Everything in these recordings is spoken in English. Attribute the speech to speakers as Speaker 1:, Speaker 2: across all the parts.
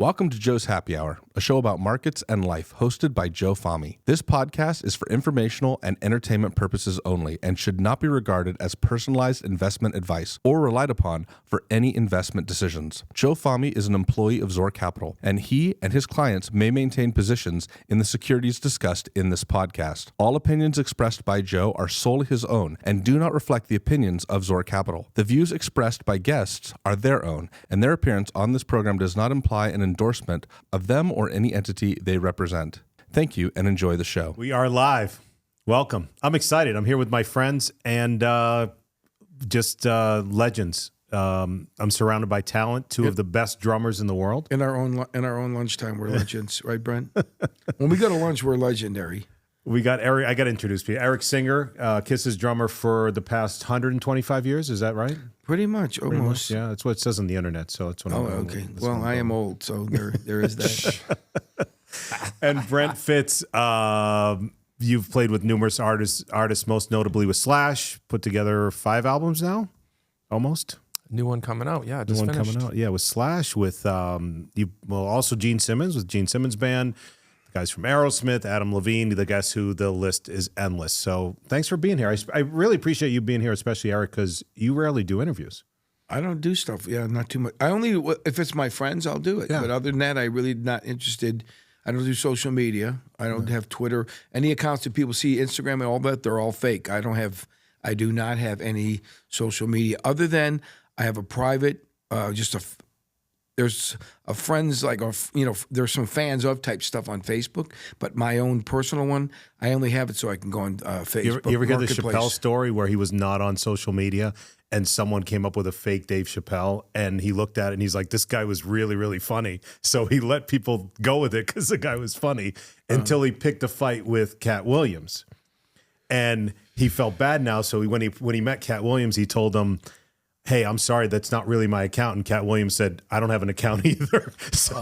Speaker 1: Welcome to Joe's Happy Hour, a show about markets and life hosted by Joe Fahmy. This podcast is for informational and entertainment purposes only and should not be regarded as personalized investment advice or relied upon for any investment decisions. Joe Fahmy is an employee of Zor Capital, and he and his clients may maintain positions in the securities discussed in this podcast. All opinions expressed by Joe are solely his own and do not reflect the opinions of Zor Capital. The views expressed by guests are their own, and their appearance on this program does not imply an endorsement of them or any entity they represent. Thank you and enjoy the show.
Speaker 2: We are live. Welcome. I'm excited. I'm here with my friends and just legends. I'm surrounded by talent, two of the best drummers in the world.
Speaker 3: In our own lunchtime, we're legends, right, Brent? When we go to lunch, we're legendary.
Speaker 2: We got Eric. I got to introduce you. Eric Singer, Kiss's drummer for the past 125 years. Is that right?
Speaker 3: Pretty much, almost.
Speaker 2: Yeah, that's what it says on the internet. So that's what.
Speaker 3: Okay. Well, I am old, so there is that.
Speaker 2: And Brent Fitz, you've played with numerous artists, most notably with Slash. Put together 5 albums now, almost.
Speaker 4: New one coming out, yeah.
Speaker 2: New one coming out, yeah. With Slash, with also Gene Simmons with Gene Simmons Band. Guys from Aerosmith, Adam Levine, the guess who, the list is endless. So thanks for being here. I really appreciate you being here, especially Eric, because you rarely do interviews.
Speaker 3: I don't do stuff. Yeah, not too much. I only, if it's my friends, I'll do it. Yeah. But other than that, I really not interested. I don't do social media. I don't have Twitter. Any accounts that people see, Instagram and all that, they're all fake. I do not have any social media other than I have a private, there's a friends, there's some fans of type stuff on Facebook, but my own personal one, I only have it so I can go on Facebook.
Speaker 2: You ever hear the Chappelle story where he was not on social media and someone came up with a fake Dave Chappelle and he looked at it and he's like, this guy was really, really funny. So he let people go with it because the guy was funny until he picked a fight with Cat Williams. And he felt bad now. So when he met Cat Williams, he told him, hey, I'm sorry, that's not really my account. And Cat Williams said, I don't have an account either. So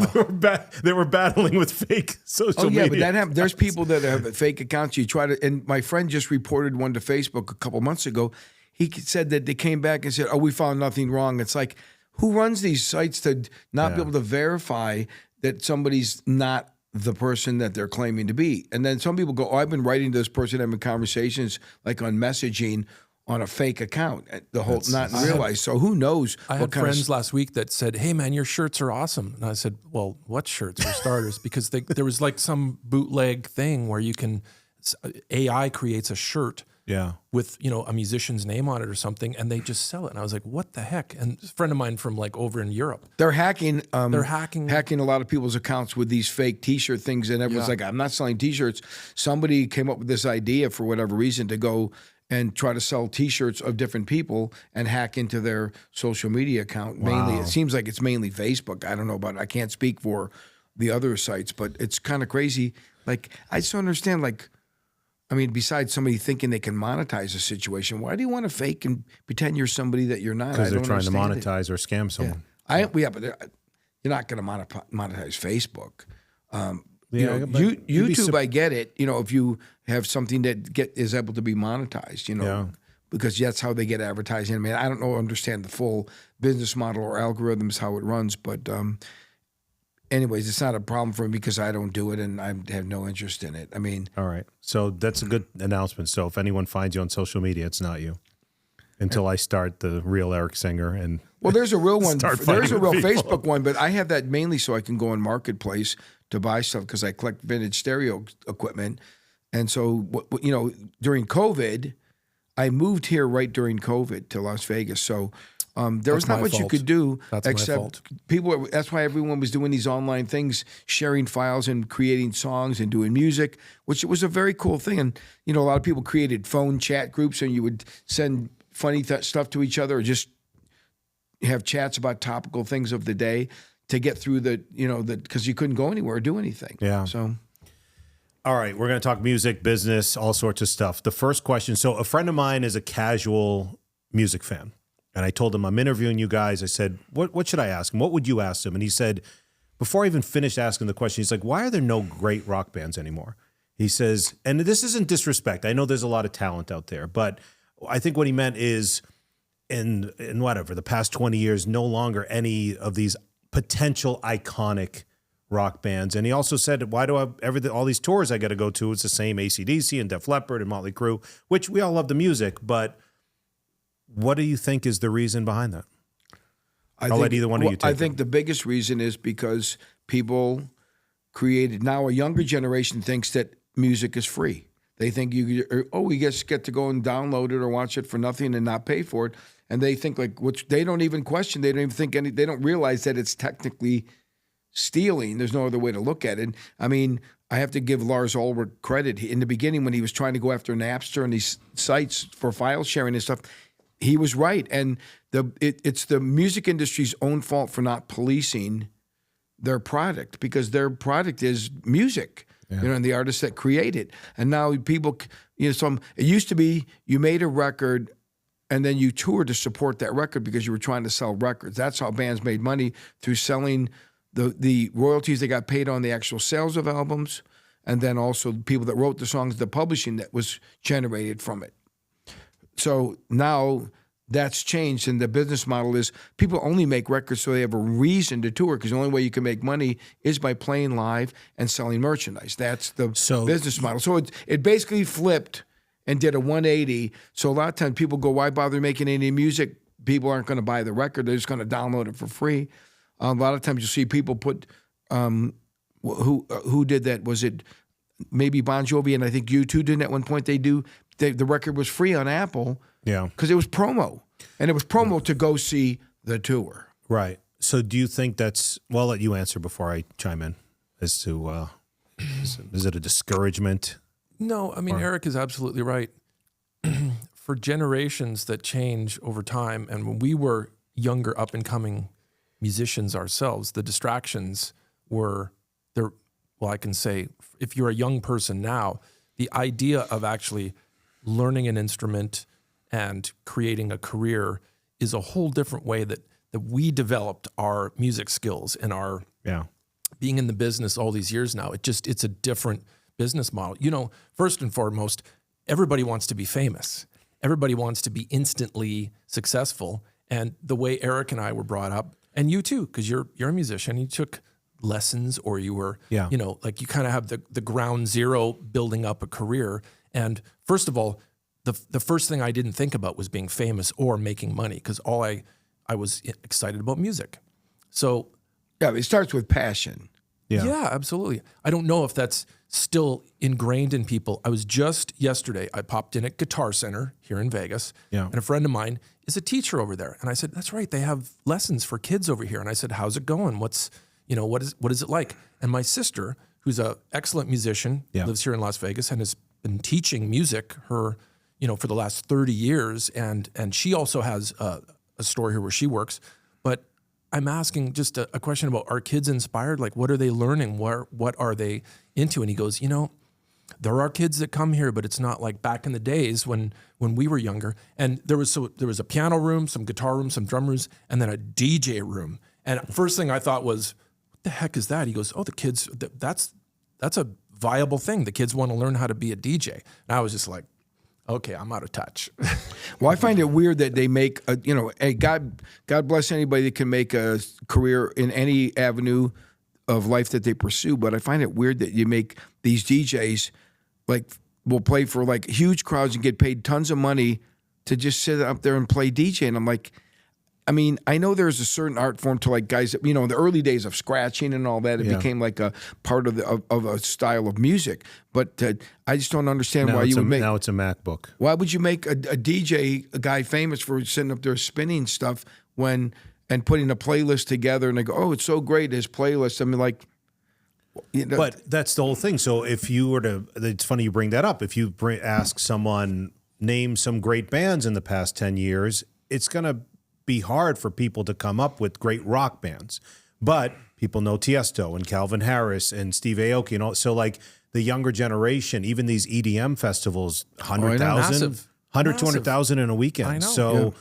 Speaker 2: they were battling with fake social media.
Speaker 3: But that happens. There's people that have fake accounts. You try to, and my friend just reported one to Facebook a couple months ago. He said that they came back and said, oh, we found nothing wrong. It's like, who runs these sites to not be able to verify that somebody's not the person that they're claiming to be? And then some people go, oh, I've been writing to this person, having conversations like on messaging on a fake account, realize. So who knows?
Speaker 4: I had friends last week that said, hey, man, your shirts are awesome. And I said, well, what shirts for starters? Because there was like some bootleg thing where you can, AI creates a shirt with, a musician's name on it or something, and they just sell it. And I was like, what the heck? And a friend of mine from like over in Europe.
Speaker 3: They're hacking a lot of people's accounts with these fake T-shirt things. And everyone's like, I'm not selling T-shirts. Somebody came up with this idea for whatever reason to go and try to sell T-shirts of different people and hack into their social media account. Wow. Mainly, it seems like it's mainly Facebook. I don't know about it. I can't speak for the other sites, but it's kind of crazy. Like, I just don't understand, besides somebody thinking they can monetize a situation, why do you want to fake and pretend you're somebody that you're not?
Speaker 2: Because they're trying to monetize or scam someone.
Speaker 3: But you're not going to monetize Facebook. YouTube, I get it. If you have something that is able to be monetized, because that's how they get advertising. I mean, I don't understand the full business model or algorithms, how it runs. But anyways, it's not a problem for me because I don't do it and I have no interest in it. I mean.
Speaker 2: All right. So that's a good announcement. So if anyone finds you on social media, it's not you. Until I start the real Eric Singer and
Speaker 3: there's a real one. There's a real
Speaker 2: people.
Speaker 3: Facebook one, but I have that mainly so I can go on Marketplace to buy stuff because I collect vintage stereo equipment. And so, during COVID, I moved here right during COVID to Las Vegas. So there was not much you could do except people. That's why everyone was doing these online things, sharing files and creating songs and doing music, which was a very cool thing. And, a lot of people created phone chat groups and you would send funny stuff to each other or just have chats about topical things of the day to get through because you couldn't go anywhere or do anything.
Speaker 2: Yeah.
Speaker 3: So,
Speaker 2: all right, we're going to talk music, business, all sorts of stuff. The first question. So a friend of mine is a casual music fan. And I told him, I'm interviewing you guys. I said, what should I ask him? What would you ask him? And he said, before I even finished asking the question, he's like, why are there no great rock bands anymore? He says, and this isn't disrespect. I know there's a lot of talent out there, but I think what he meant is in the past 20 years, no longer any of these potential iconic rock bands. And he also said, why do all these tours I got to go to? It's the same AC/DC and Def Leppard and Motley Crue, which we all love the music, but what do you think is the reason behind that? I'll let either one of you take
Speaker 3: I think the biggest reason is because people created, now a younger generation thinks that music is free. They think we just get to go and download it or watch it for nothing and not pay for it. And they think which they don't even question. They don't even think they don't realize that it's technically stealing. There's no other way to look at it. I mean, I have to give Lars Ulrich credit. In the beginning, when he was trying to go after Napster and these sites for file sharing and stuff, he was right. And it's the music industry's own fault for not policing their product, because their product is music. Yeah. And the artists that create it. And now people, it used to be you made a record and then you toured to support that record because you were trying to sell records. That's how bands made money, through selling the royalties they got paid on the actual sales of albums, and then also the people that wrote the songs, the publishing that was generated from it. So now that's changed, and the business model is people only make records so they have a reason to tour, because the only way you can make money is by playing live and selling merchandise. That's the business model. So it basically flipped and did a 180. So a lot of times people go, why bother making any music? People aren't going to buy the record. They're just going to download it for free. A lot of times you see people put, who did that? Was it maybe Bon Jovi, and I think U2 did at one point. The record was free on Apple.
Speaker 2: Yeah,
Speaker 3: because it was promo, and it was promo to go see the tour.
Speaker 2: Right. So do you think that's? Well, I'll let you answer before I chime in. As to is it a discouragement?
Speaker 4: No, I mean Eric is absolutely right. For generations that change over time, and when we were younger, up and coming musicians ourselves, the distractions were there. Well, I can say, if you're a young person now, the idea of actually learning an instrument and creating a career is a whole different way that we developed our music skills and our being in the business all these years now. It's a different business model. First and foremost, everybody wants to be famous. Everybody wants to be instantly successful. And the way Eric and I were brought up, and you too, because you're a musician, you took lessons, or you were, you kind of have the ground zero building up a career. And first of all, the first thing I didn't think about was being famous or making money, because all I was excited about music. So
Speaker 3: yeah, it starts with passion.
Speaker 4: Yeah, absolutely. I don't know if that's still ingrained in people. I was just yesterday, I popped in at Guitar Center here in Vegas, and a friend of mine is a teacher over there. And I said, that's right, they have lessons for kids over here. And I said, how's it going? What is it like? And my sister, who's an excellent musician, lives here in Las Vegas and has been teaching music for the last 30 years. And she also has a store here where she works. But I'm asking just a question about, are kids inspired? Like, what are they learning? What are they into? And he goes, there are kids that come here, but it's not like back in the days when we were younger. And there was a piano room, some guitar room, some drum rooms, and then a DJ room. And first thing I thought was, what the heck is that? He goes, oh, the kids, that's a viable thing. The kids want to learn how to be a DJ. And I was just like, okay, I'm out of touch.
Speaker 3: Well, I find it weird that they make, God bless anybody that can make a career in any avenue of life that they pursue. But I find it weird that you make these DJs will play for huge crowds and get paid tons of money to just sit up there and play DJ. And I'm like, I know there's a certain art form to guys that, in the early days of scratching and all that, it became a part of a style of music. But I just don't understand why you would make.
Speaker 2: Now it's a MacBook.
Speaker 3: Why would you make a DJ, a guy famous for sitting up there spinning stuff and putting a playlist together, and they go, oh, it's so great, his playlist.
Speaker 2: But that's the whole thing. So if you were to, it's funny you bring that up. If you ask someone, name some great bands in the past 10 years, it's going to be hard for people to come up with great rock bands. But people know Tiesto and Calvin Harris and Steve Aoki and all. So the younger generation, even these EDM festivals, 100,000, 200,000 in a weekend.
Speaker 4: I know.
Speaker 2: So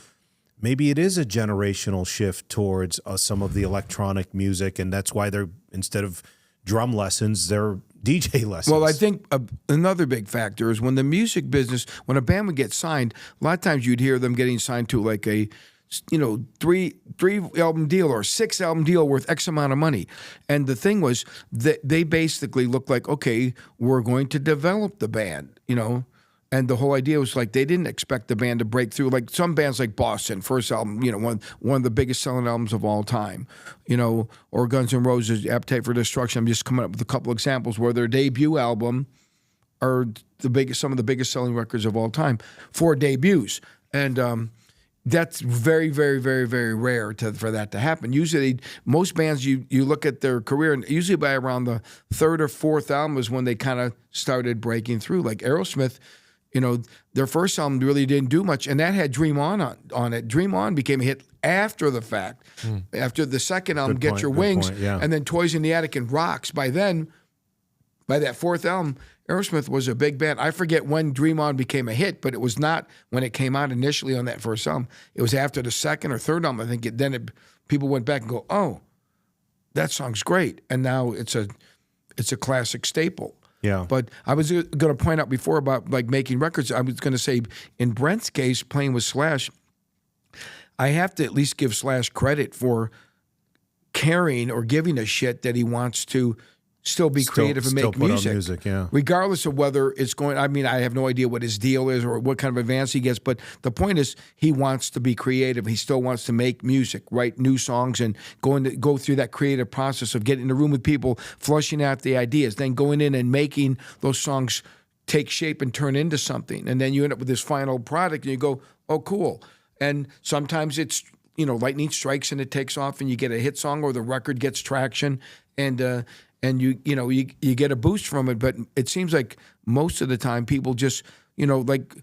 Speaker 2: maybe it is a generational shift towards some of the electronic music, and that's why they're, instead of drum lessons, they're DJ lessons.
Speaker 3: Well, I think another big factor is when the music business, when a band would get signed, a lot of times you'd hear them getting signed to three album deal or 6 album deal worth X amount of money. And the thing was that they basically looked like, okay, we're going to develop the band, And the whole idea was like they didn't expect the band to break through. Like some bands like Boston, first album, one of the biggest selling albums of all time, or Guns N' Roses, Appetite for Destruction. I'm just coming up with a couple examples where their debut album are some of the biggest selling records of all time for debuts. And that's very, very, very, very rare for that to happen. Usually, most bands, you look at their career, and usually by around the 3rd or 4th album is when they kind of started breaking through. Like Aerosmith, their first album really didn't do much, and that had Dream On it. Dream On became a hit after the fact. After the second album, Get Your Wings, and then Toys in the Attic and Rocks. By then, by that 4th album, Aerosmith was a big band. I forget when Dream On became a hit, but it was not when it came out initially on that first album. It was after the 2nd or 3rd album. I think people went back and go, oh, that song's great. And now it's a classic staple.
Speaker 2: Yeah.
Speaker 3: But I was going to point out before about like making records. I was going to say in Brent's case, playing with Slash, I have to at least give Slash credit for caring or giving a shit that he wants to still be creative and make music. Regardless of whether it's going, I have no idea what his deal is or what kind of advance he gets, but the point is he wants to be creative. He still wants to make music, write new songs, and go through that creative process of getting in the room with people, flushing out the ideas, then going in and making those songs take shape and turn into something. And then you end up with this final product and you go, oh, cool. And sometimes it's, lightning strikes and it takes off and you get a hit song or the record gets traction and you get a boost from it. But it seems like most of the time people just, like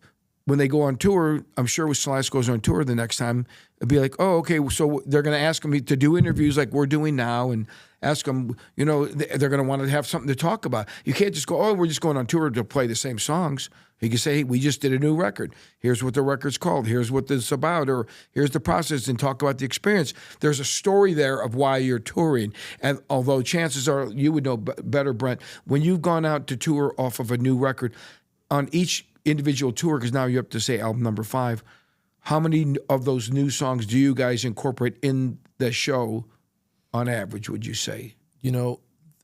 Speaker 3: when they go on tour, I'm sure when Slash goes on tour the next time, it'd be like, oh, okay, so they're going to ask him to do interviews like we're doing now and ask them, they're going to want to have something to talk about. You can't just go, oh, we're just going on tour to play the same songs. You can say, hey, we just did a new record. Here's what the record's called. Here's what this is about. Or here's the process, and talk about the experience. There's a story there of why you're touring. And although chances are you would know better, Brent, when you've gone out to tour off of a new record, on each individual tour, because now you have to say album number 5, how many of those new songs do you guys incorporate in the show on average, would you say?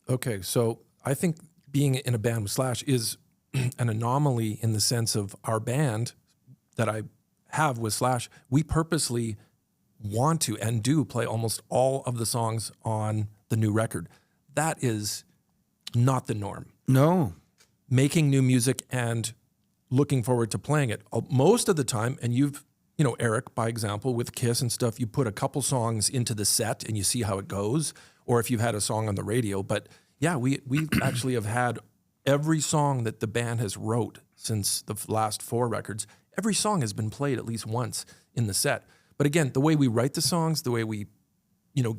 Speaker 4: Okay, so I think being in a band with Slash is an anomaly in the sense of our band that I have with Slash. We purposely want to and do play almost all of the songs on the new record. That is not the norm.
Speaker 3: No.
Speaker 4: Making new music and looking forward to playing it. Most of the time, and Eric, by example, with Kiss and stuff, you put a couple songs into the set and you see how it goes, or if you've had a song on the radio. But yeah, we actually have had every song that the band has wrote since the last 4 records. Every song has been played at least once in the set. But again, the way we write the songs, the way we,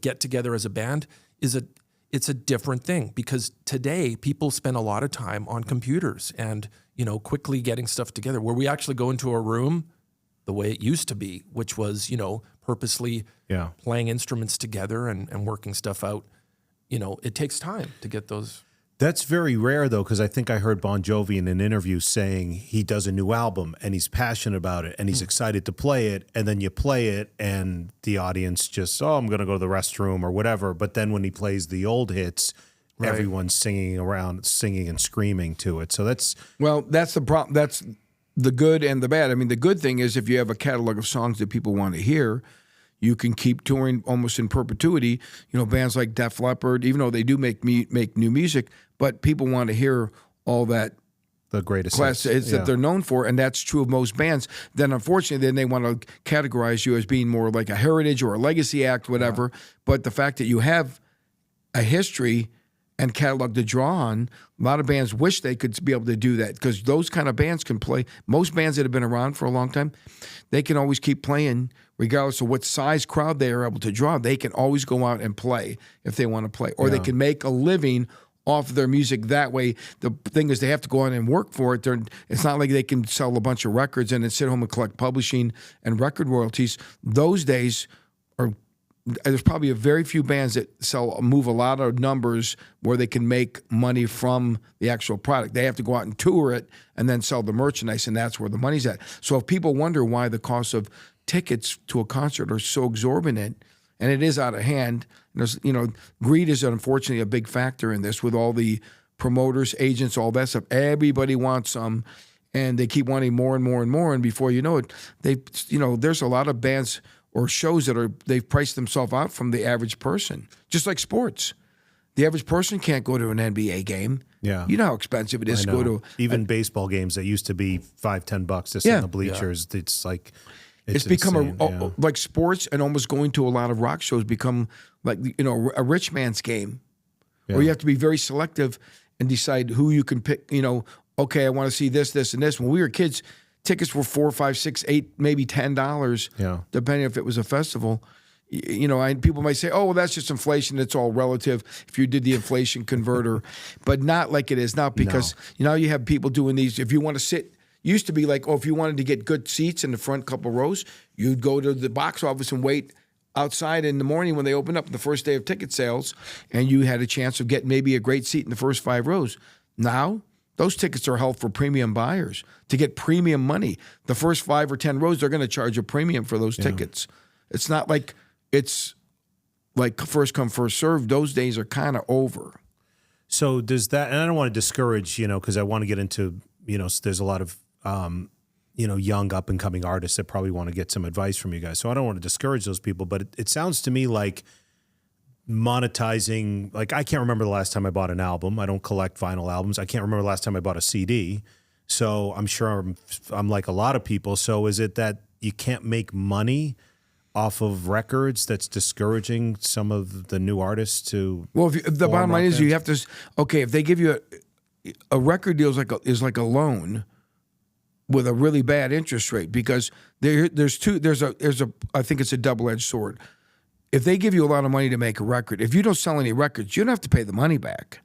Speaker 4: get together as a band it's a different thing, because today people spend a lot of time on computers and, quickly getting stuff together, where we actually go into a room the way it used to be, which was, purposely playing instruments together and working stuff out. It takes time to get those.
Speaker 2: That's very rare, though, because I think I heard Bon Jovi in an interview saying he does a new album and he's passionate about it and he's excited to play it. And then you play it and the audience just, I'm going to go to the restroom or whatever. But then when he plays the old hits, everyone's singing and screaming to it. So that's
Speaker 3: the problem. That's the good and the bad. I mean, the good thing is if you have a catalog of songs that people want to hear, you can keep touring almost in perpetuity. Bands like Def Leppard, even though they do make new music, but people want to hear all that
Speaker 2: the greatest
Speaker 3: hits that they're known for, and that's true of most bands. Then, unfortunately, they want to categorize you as being more like a heritage or a legacy act, whatever. Yeah. But the fact that you have a history and catalog to draw on, a lot of bands wish they could be able to do that, because those kind of bands can play. Most bands that have been around for a long time, they can always keep playing regardless of what size crowd they are able to draw. They can always go out and play if they want to play, or they can make a living off of their music that way. The thing is, they have to go out and work for it. It's not like they can sell a bunch of records and then sit home and collect publishing and record royalties. Those days there's probably a very few bands that move a lot of numbers where they can make money from the actual product. They have to go out and tour it and then sell the merchandise, and that's where the money's at. So if people wonder why the cost of tickets to a concert are so exorbitant, and it is out of hand. And there's, greed is unfortunately a big factor in this with all the promoters, agents, all that stuff. Everybody wants some, and they keep wanting more and more and more. And before you know it, there's a lot of bands or shows they've priced themselves out from the average person, just like sports. The average person can't go to an NBA game.
Speaker 2: Yeah.
Speaker 3: You know how expensive it is to go to.
Speaker 2: Even baseball games that used to be $5-10 to sit in the bleachers. Yeah. It's like,
Speaker 3: it's become like sports, and almost going to a lot of rock shows become like, a rich man's game where you have to be very selective and decide who you can pick. Okay, I want to see this, this, and this. When we were kids, tickets were $4, $5, $6, $8, maybe $10, depending if it was a festival. And people might say, oh, well, that's just inflation. It's all relative if you did the inflation converter, but not like it is now, because now you have people doing these. If you want to sit, used to be like, if you wanted to get good seats in the front couple rows, you'd go to the box office and wait outside in the morning when they opened up the first day of ticket sales, and you had a chance of getting maybe a great seat in the first 5 rows. Now, those tickets are held for premium buyers to get premium money. The first 5 or 10 rows, they're going to charge a premium for those tickets. It's not like it's like first come, first served. Those days are kind of over.
Speaker 2: So does that, and I don't want to discourage, because I want to get into, there's a lot of, young up and coming artists that probably want to get some advice from you guys. So I don't want to discourage those people, but it sounds to me like monetizing, like I can't remember the last time I bought an album. I don't collect vinyl albums. I can't remember the last time I bought a CD. So I'm sure I'm like a lot of people. So is it that you can't make money off of records that's discouraging some of the new artists to?
Speaker 3: Well, the bottom line is you have to. Okay, if they give you a record deal is like a loan with a really bad interest rate, because there's a I think it's a double-edged sword. If they give you a lot of money to make a record, if you don't sell any records, you don't have to pay the money back.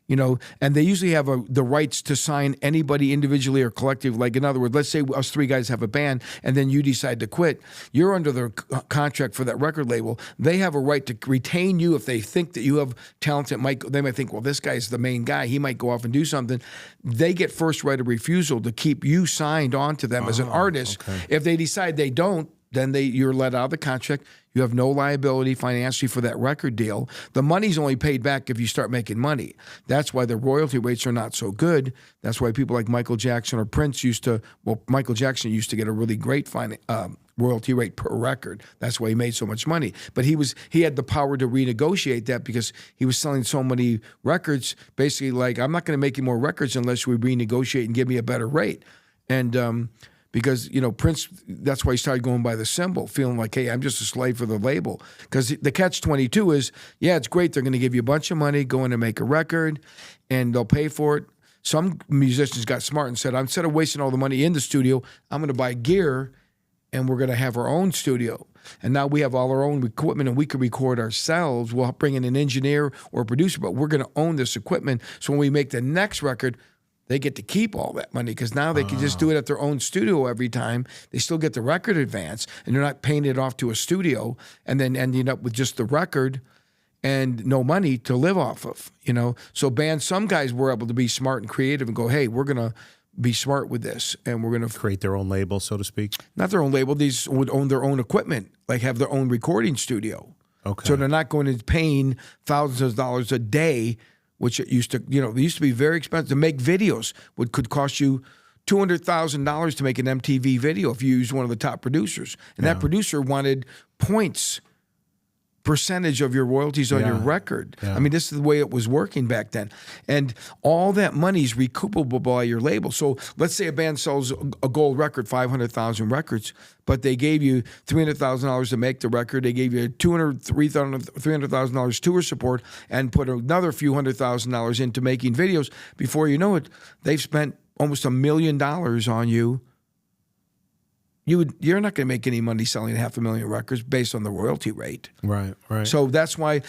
Speaker 3: And they usually have the rights to sign anybody individually or collectively. Like, in other words, let's say us 3 guys have a band and then you decide to quit. You're under the contract for that record label. They have a right to retain you if they think that you have talent that they might think, well, this guy's the main guy. He might go off and do something. They get first right of refusal to keep you signed on to them as an artist. Okay. If they decide they don't, then you're let out of the contract. You have no liability financially for that record deal. The money's only paid back if you start making money. That's why the royalty rates are not so good. That's why people like Michael Jackson or Prince Michael Jackson used to get a really great royalty rate per record. That's why he made so much money. But he had the power to renegotiate that because he was selling so many records, basically like, I'm not going to make you more records unless we renegotiate and give me a better rate. And because, Prince, that's why he started going by the symbol, feeling like, hey, I'm just a slave for the label. Because the catch-22 is, it's great. They're going to give you a bunch of money, go in and make a record, and they'll pay for it. Some musicians got smart and said, instead of wasting all the money in the studio, I'm going to buy gear, and we're going to have our own studio. And now we have all our own equipment, and we can record ourselves. We'll bring in an engineer or a producer, but we're going to own this equipment. So when we make the next record, they get to keep all that money, because now they can just do it at their own studio every time. They still get the record advance, and they're not paying it off to a studio and then ending up with just the record and no money to live off of, So some guys were able to be smart and creative and go, hey, we're going to be smart with this, and we're going to
Speaker 2: create their own label, so to speak.
Speaker 3: Not their own label. These would own their own equipment, like have their own recording studio.
Speaker 2: Okay.
Speaker 3: So they're not going to paying thousands of dollars a day, which it used to, they used to be very expensive to make videos. Could cost you $200,000 to make an MTV video if you used one of the top producers. And that producer wanted percentage of your royalties on your record. Yeah. I mean, this is the way it was working back then. And all that money is recoupable by your label. So let's say a band sells a gold record, 500,000 records, but they gave you $300,000 to make the record. They gave you $300,000 tour support and put another few $100,000 into making videos. Before you know it, they've spent almost $1 million on you. You're not going to make any money selling 500,000 records based on the royalty rate.
Speaker 2: Right.
Speaker 3: So that's why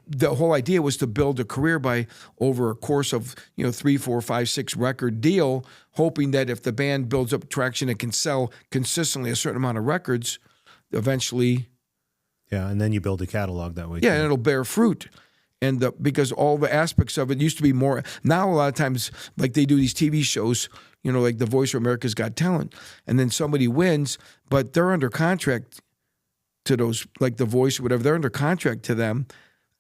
Speaker 3: the whole idea was to build a career by over a course of 3, 4, 5, 6 record deal, hoping that if the band builds up traction and can sell consistently a certain amount of records, eventually.
Speaker 2: Yeah, and then you build a catalog that way.
Speaker 3: Yeah, and it'll bear fruit. And because all the aspects of it used to be more. Now a lot of times, like they do these TV shows, like The Voice of America's Got Talent, and then somebody wins, but they're under contract to those, like The Voice or whatever. They're under contract to them,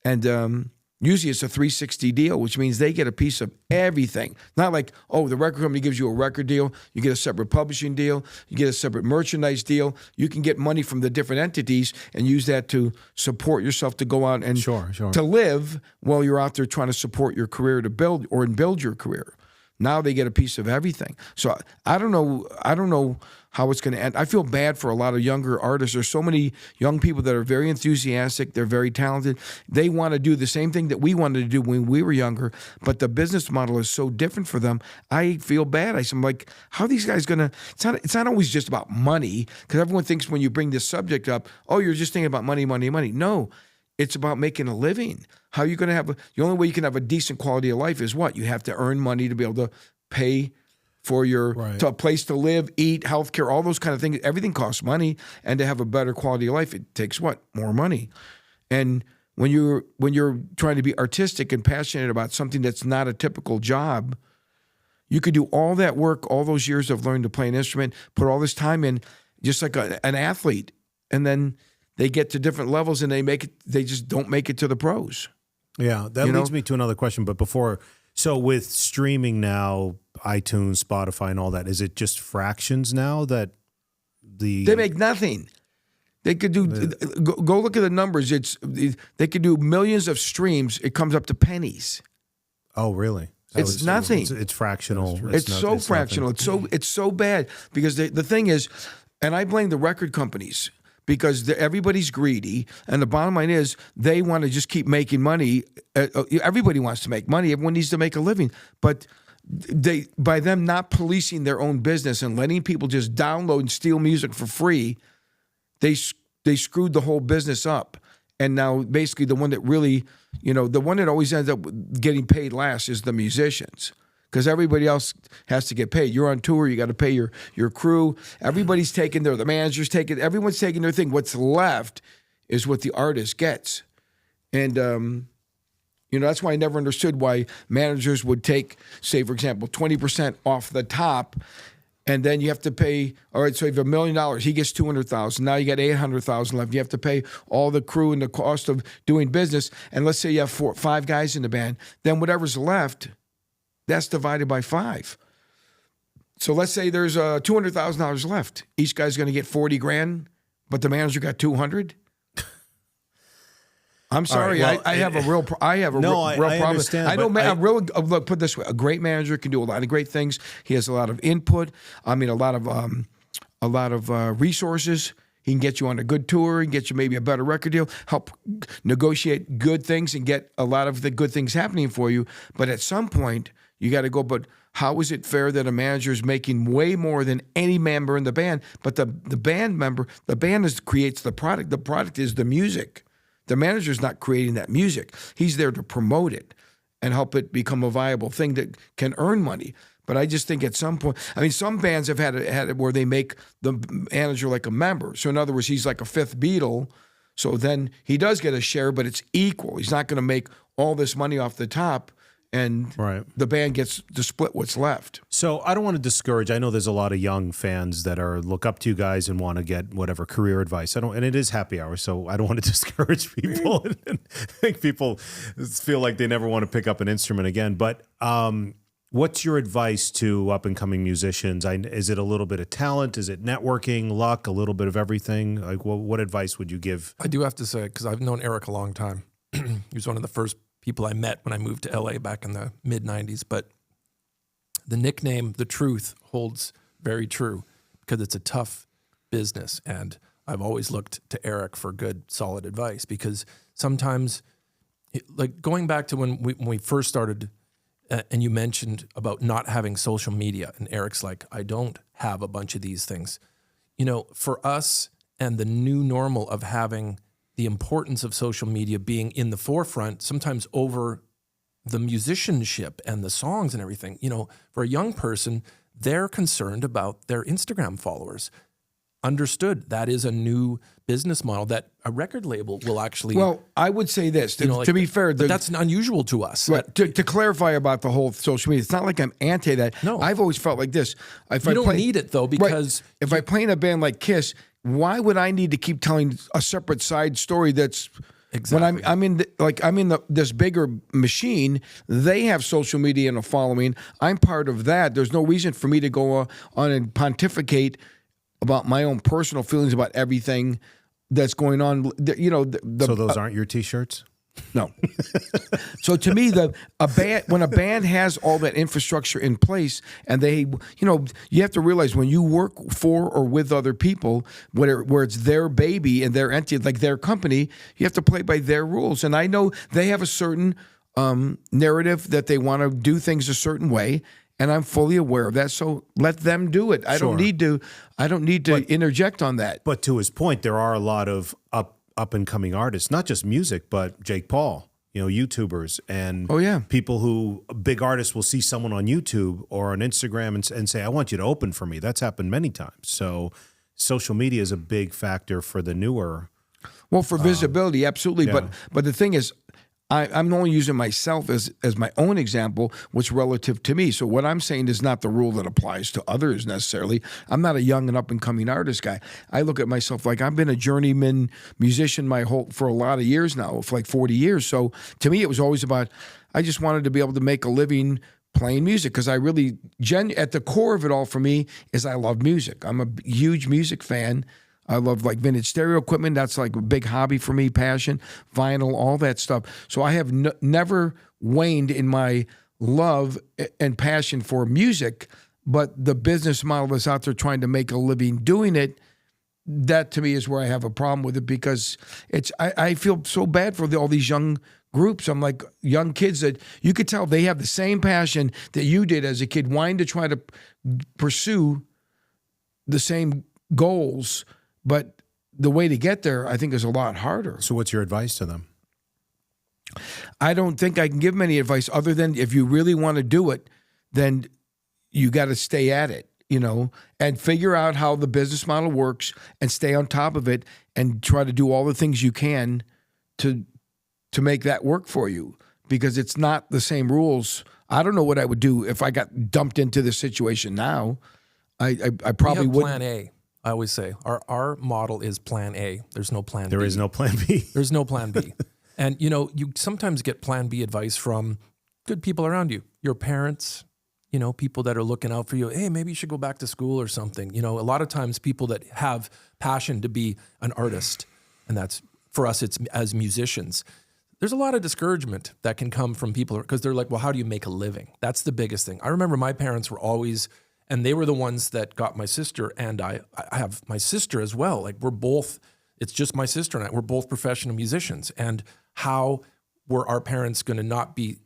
Speaker 3: and usually it's a 360 deal, which means they get a piece of everything. Not like, the record company gives you a record deal, you get a separate publishing deal, you get a separate merchandise deal. You can get money from the different entities and use that to support yourself to go out and to live while you're out there trying to support your career to build your career. Now they get a piece of everything. So I don't know how it's going to end. I feel bad for a lot of younger artists. There's so many young people that are very enthusiastic. They're very talented. They want to do the same thing that we wanted to do when we were younger, but the business model is so different for them. I feel bad. I'm like, how are these guys going to? It's not always just about money, because everyone thinks when you bring this subject up, you're just thinking about money, money, money. No. It's about making a living. How are you going to have the only way you can have a decent quality of life is what? You have to earn money to be able to pay for your to a place to live, eat, healthcare, all those kind of things. Everything costs money, and to have a better quality of life, it takes what? More money. And when you're trying to be artistic and passionate about something that's not a typical job, you could do all that work, all those years of learning to play an instrument, put all this time in, just like an athlete, and then they get to different levels and they just don't make it to the pros.
Speaker 2: Yeah, that leads me to another question. But before, so with streaming now, iTunes, Spotify, and all that, is it just fractions now that they
Speaker 3: make nothing? They could do. Go look at the numbers. They could do millions of streams. It comes up to pennies.
Speaker 2: Oh, really?
Speaker 3: It's nothing.
Speaker 2: It's fractional.
Speaker 3: It's so fractional. It's so bad because the thing is, and I blame the record companies. Because everybody's greedy, and the bottom line is they want to just keep making money. Everybody wants to make money. Everyone needs to make a living. But by them not policing their own business and letting people just download and steal music for free, they screwed the whole business up. And now basically the one that really, the one that always ends up getting paid last is the musicians. Because everybody else has to get paid. You're on tour, you got to pay your crew. Everybody's taking the managers taking, everyone's taking their thing. What's left is what the artist gets. And, that's why I never understood why managers would take, say, for example, 20% off the top, and then you have to pay, all right, so you have $1 million, he gets $200,000. Now you got $800,000 left. You have to pay all the crew and the cost of doing business. And let's say you have 5 guys in the band. Then whatever's left, that's divided by 5. So let's say there's $200,000 left. Each guy's going to get $40,000, but the manager got $200,000. I'm sorry,
Speaker 2: right, well,
Speaker 3: I have a real problem.
Speaker 2: Understand,
Speaker 3: I know, look, put it this way: a great manager can do a lot of great things. He has a lot of input. I mean, a lot of resources. He can get you on a good tour, he can get you maybe a better record deal, help negotiate good things and get a lot of the good things happening for you. But at some point, you got to go, but how is it fair that a manager is making way more than any member in the band, but the band creates the product. The product is the music. The manager's not creating that music. He's there to promote it and help it become a viable thing that can earn money. But I just think at some point, some bands have had it where they make the manager like a member. So in other words, he's like a fifth Beatle. So then he does get a share, but it's equal. He's not going to make all this money off the top, and the band gets to split what's left.
Speaker 2: So I don't want to discourage. I know there's a lot of young fans that look up to you guys and want to get whatever career advice. And it is happy hour, so I don't want to discourage people and make people feel like they never want to pick up an instrument again. But what's your advice to up-and-coming musicians? Is it a little bit of talent? Is it networking, luck, a little bit of everything? Like, what advice would you give?
Speaker 4: I do have to say, because I've known Eric a long time. He was one of the first people I met when I moved to LA back in the mid-'90s. But the nickname, The Truth, holds very true because it's a tough business. And I've always looked to Eric for good, solid advice, because sometimes, like going back to when we first started, and you mentioned about not having social media, and Eric's like, I don't have a bunch of these things. For us and the new normal of having the importance of social media being in the forefront, sometimes over the musicianship and the songs and everything, for a young person, they're concerned about their Instagram followers. understood that is a new business model that a record label will actually.
Speaker 3: Well, I would say this, to be fair.
Speaker 4: But that's unusual to us.
Speaker 3: Right, to clarify about the whole social media, it's not like I'm anti that.
Speaker 4: No.
Speaker 3: I've always felt like this. If
Speaker 4: you don't need it, though, because...
Speaker 3: Right, if I play in a band like Kiss, why would I need to keep telling a separate side story that's...
Speaker 4: Exactly.
Speaker 3: When I'm in this bigger machine, they have social media and a following. I'm part of that. There's no reason for me to go on and pontificate about my own personal feelings about everything that's going on.
Speaker 2: So those aren't your T-shirts?
Speaker 3: No. So to me, when a band has all that infrastructure in place, and you have to realize when you work for or with other people, where it's their baby and their entity, like their company, you have to play by their rules. And I know they have a certain narrative that they want to do things a certain way, and I'm fully aware of that. So let them do it. I don't need to interject on that.
Speaker 2: But to his point, there are a lot of up and coming artists, not just music, but Jake Paul, YouTubers and people who big artists will see someone on YouTube or on Instagram and say, I want you to open for me. That's happened many times. So social media is a big factor for the newer.
Speaker 3: Well, for visibility, absolutely.
Speaker 2: Yeah.
Speaker 3: But the thing is, I'm only using myself as my own example, what's relative to me. So what I'm saying is not the rule that applies to others necessarily. I'm not a young and up-and-coming artist guy. I look at myself like I've been a journeyman musician for a lot of years now, for like 40 years. So to me, it was always about, I just wanted to be able to make a living playing music because I really, at the core of it all for me is I love music. I'm a huge music fan. I love like vintage stereo equipment. That's like a big hobby for me, passion, vinyl, all that stuff. So I have never waned in my love and passion for music, but the business model that's out there trying to make a living doing it, that to me is where I have a problem with it because I feel so bad for all these young groups. I'm like young kids that you could tell they have the same passion that you did as a kid, wanting to try to pursue the same goals. But the way to get there, I think, is a lot harder.
Speaker 2: So what's your advice to them?
Speaker 3: I don't think I can give them any advice other than if you really want to do it, then you got to stay at it, and figure out how the business model works and stay on top of it and try to do all the things you can to make that work for you because it's not the same rules. I don't know what I would do if I got dumped into this situation now. I probably wouldn't.
Speaker 4: Plan A. I always say our model is plan A. There's no plan B.
Speaker 2: There is no plan B.
Speaker 4: There's no plan B. And, you sometimes get plan B advice from good people around you, your parents, people that are looking out for you. Hey, maybe you should go back to school or something. A lot of times people that have passion to be an artist, and that's, for us, it's as musicians. There's a lot of discouragement that can come from people because they're like, well, how do you make a living? That's the biggest thing. I remember my parents were always... And they were the ones that got my sister, and I have my sister as well. Like it's just my sister and I, we're both professional musicians. And how were our parents going to not be,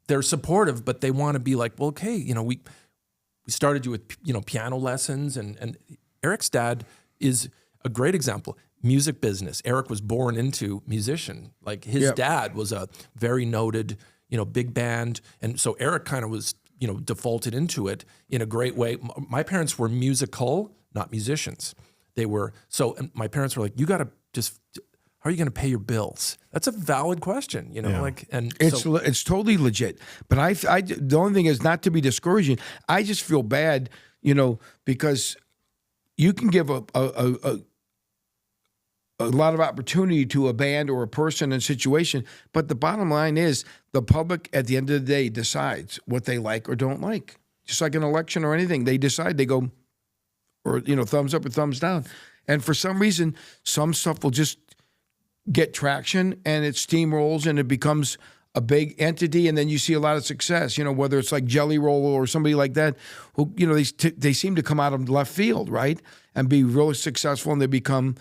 Speaker 4: they're supportive, but they want to be like, well, okay, we started you with, piano lessons. And Eric's dad is a great example. Music business. Eric was born into musician. Like his dad was a very noted, big band. And so Eric kind of was, defaulted into it in a great way. My parents were musical, not musicians. They were, and my parents were like, you got to just, how are you going to pay your bills? That's a valid question, and
Speaker 3: it's totally legit. But the only thing is not to be discouraging. I just feel bad, because you can give a lot of opportunity to a band or a person and situation, but the bottom line is the public at the end of the day decides what they like or don't like. Just like an election or anything, they decide, they go, or thumbs up or thumbs down. And for some reason, some stuff will just get traction and it steamrolls and it becomes a big entity, and then you see a lot of success, whether it's like Jelly Roll or somebody like that, who, they seem to come out of left field, right? And be really successful, and they become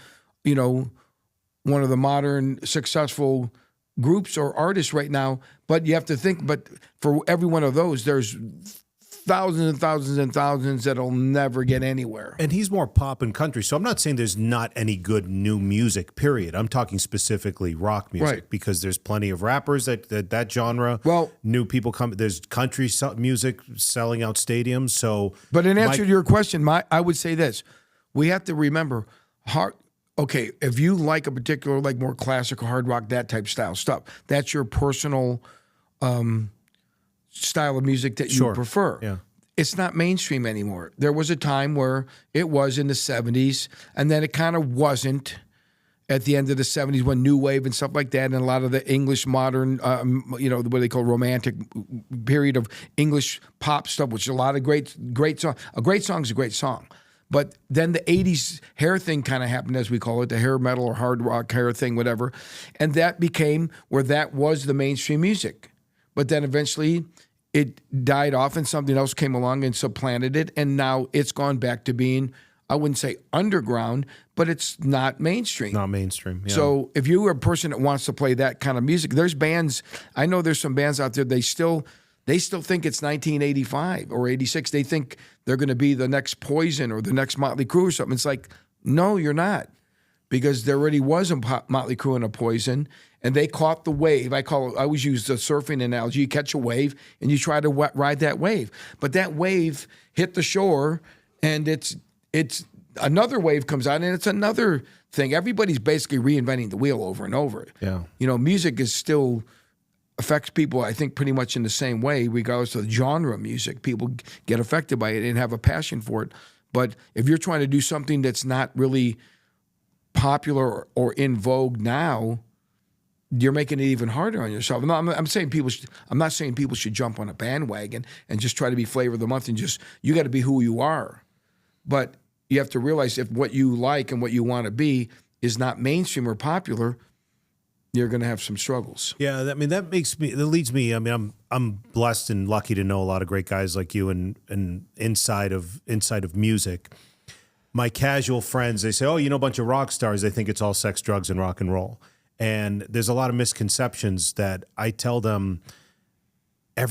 Speaker 3: one of the modern successful groups or artists right now. But you have to think, but for every one of those, there's thousands and thousands and thousands that'll never get anywhere.
Speaker 2: And he's more pop and country. So I'm not saying there's not any good new music, period. I'm talking specifically rock music,
Speaker 3: right? Because
Speaker 2: there's plenty of rappers that genre.
Speaker 3: Well,
Speaker 2: new people come. There's country music selling out stadiums. So,
Speaker 3: but in answer to your question, I would say this. we have to remember, okay, if you like a particular, like more classical, hard rock, that type style stuff, that's your personal style of music that you prefer.
Speaker 2: Yeah.
Speaker 3: It's not mainstream anymore. There was a time where it was in the 70s, and then it kind of wasn't at the end of the 70s when new wave and stuff like that, and a lot of the English modern, what they call romantic period of English pop stuff, which is a lot of great songs. A great song is a great song. But then the 80s hair thing kind of happened, as we call it, the hair metal or hard rock hair thing, whatever. And that became where that was the mainstream music. But then eventually it died off and something else came along and supplanted it. And now it's gone back to being, I wouldn't say underground, but it's not mainstream.
Speaker 2: Not mainstream. Yeah.
Speaker 3: So if you are a person that wants to play that kind of music, there's bands, I know there's some bands out there, they still think it's 1985 or 86. They think they're going to be the next Poison or the next Motley Crue or something. It's like, no, you're not. Because there already was a Motley Crue and a Poison, and they caught the wave. I always use the surfing analogy. You catch a wave, and you try to ride that wave. But that wave hit the shore, and it's another wave comes out, and it's another thing. Everybody's basically reinventing the wheel over and over.
Speaker 2: Yeah.
Speaker 3: Music is still affects people, I think, pretty much in the same way, regardless of the genre of music. People get affected by it and have a passion for it. But if you're trying to do something that's not really popular or in vogue now, you're making it even harder on yourself. I'm not saying people should jump on a bandwagon and just try to be flavor of the month and you got to be who you are. But you have to realize if what you like and what you want to be is not mainstream or popular, you're going to have some struggles.
Speaker 2: Yeah, that leads me. I mean, I'm blessed and lucky to know a lot of great guys like you and inside of music. My casual friends, they say, "Oh, a bunch of rock stars." They think it's all sex, drugs, and rock and roll. And there's a lot of misconceptions that I tell them.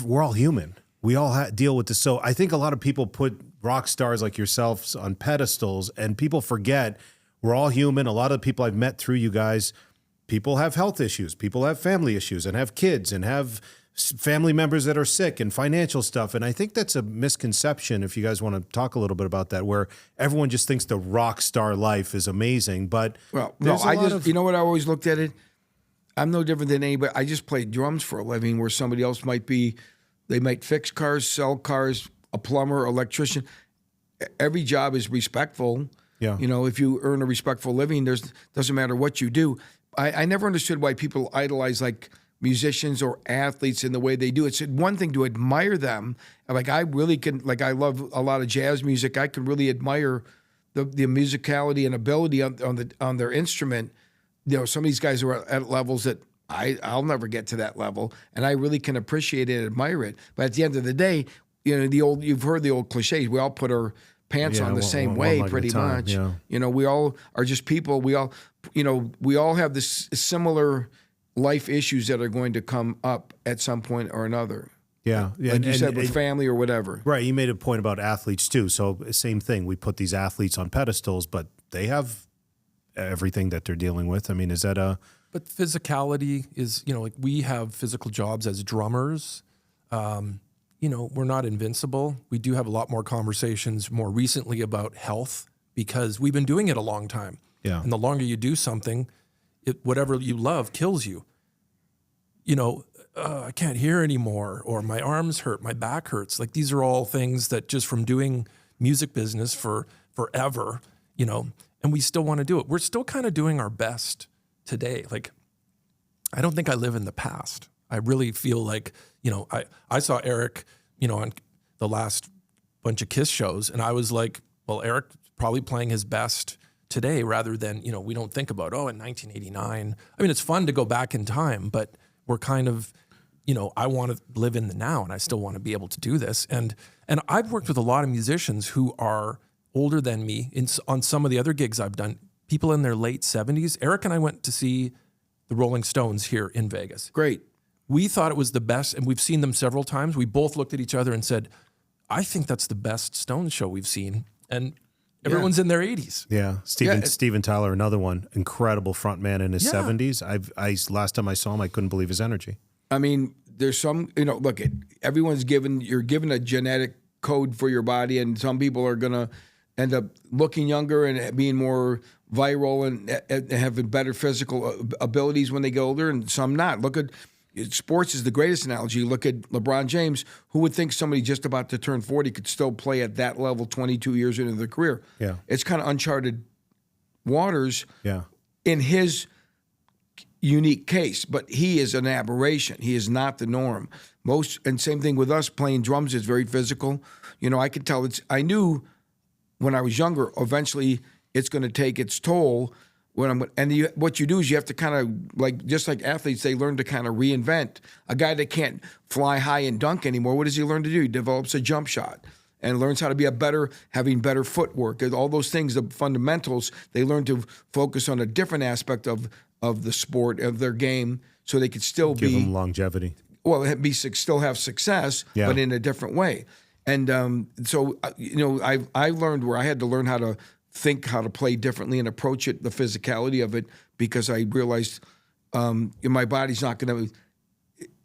Speaker 2: We're all human. We all deal with this. So I think a lot of people put rock stars like yourselves on pedestals, and people forget we're all human. A lot of the people I've met through you guys, people have health issues, people have family issues, and have kids, and have family members that are sick, and financial stuff. And I think that's a misconception, if you guys want to talk a little bit about that, where everyone just thinks the rock star life is amazing. But
Speaker 3: you know what I always looked at it? I'm no different than anybody. I just play drums for a living, where somebody else they might fix cars, sell cars, a plumber, electrician. Every job is respectful.
Speaker 2: Yeah.
Speaker 3: If you earn a respectful living, doesn't matter what you do. I never understood why people idolize like musicians or athletes in the way they do. It's one thing to admire them. Like I really can, like I love a lot of jazz music. I can really admire the musicality and ability on their instrument. Some of these guys are at levels that I'll never get to that level, and I really can appreciate it and admire it. But at the end of the day, you've heard the old cliches. We all put our pants on the same way, pretty much.
Speaker 2: Yeah.
Speaker 3: We all are just people. We all have this similar life issues that are going to come up at some point or another.
Speaker 2: Yeah.
Speaker 3: Like you said, with family or whatever.
Speaker 2: Right. You made a point about athletes too. So same thing. We put these athletes on pedestals, but they have everything that they're dealing with. I mean, is that
Speaker 4: But physicality is, like we have physical jobs as drummers. We're not invincible. We do have a lot more conversations more recently about health because we've been doing it a long time.
Speaker 2: Yeah.
Speaker 4: And the longer you do something, whatever you love kills you. I can't hear anymore, or my arms hurt, my back hurts. Like these are all things that just from doing music business for forever, and we still want to do it. We're still kind of doing our best today. Like, I don't think I live in the past. I really feel like, I saw Eric, on the last bunch of Kiss shows, and I was like, well, Eric's probably playing his best today rather than, we don't think about, in 1989. I mean, it's fun to go back in time, but we're kind of, I want to live in the now, and I still want to be able to do this. And I've worked with a lot of musicians who are older than me on some of the other gigs I've done, people in their late 70s. Eric and I went to see the Rolling Stones here in Vegas.
Speaker 3: Great.
Speaker 4: We thought it was the best, and we've seen them several times. We both looked at each other and said, I think that's the best Stones show we've seen. And everyone's in their 80s.
Speaker 2: Yeah. Steven Tyler, another one, incredible frontman in his 70s. Last time I saw him, I couldn't believe his energy.
Speaker 3: I mean, there's some, you're given a genetic code for your body, and some people are going to end up looking younger and being more viral and having better physical abilities when they get older, and some not. Look at sports is the greatest analogy. Look at LeBron James. Who would think somebody just about to turn 40 could still play at that level 22 years into their career?
Speaker 2: Yeah.
Speaker 3: It's kind of uncharted waters
Speaker 2: Yeah.
Speaker 3: in his unique case, but he is an aberration. He is not the norm. And same thing with us playing drums is very physical. You know, I could tell I knew when I was younger, eventually it's going to take its toll. What you do is you have to kind of, like, just like athletes, they learn to kind of reinvent. A guy that can't fly high and dunk anymore, what does he learn to do? He develops a jump shot and learns how to be having better footwork. All those things, the fundamentals, they learn to focus on a different aspect of the sport, of their game, so they could still
Speaker 2: Give them longevity.
Speaker 3: Well, still have success, but in a different way. And so, you know, I learned where I had to learn how to think, how to play differently and approach it, the physicality of it, because I realized my body's not going to,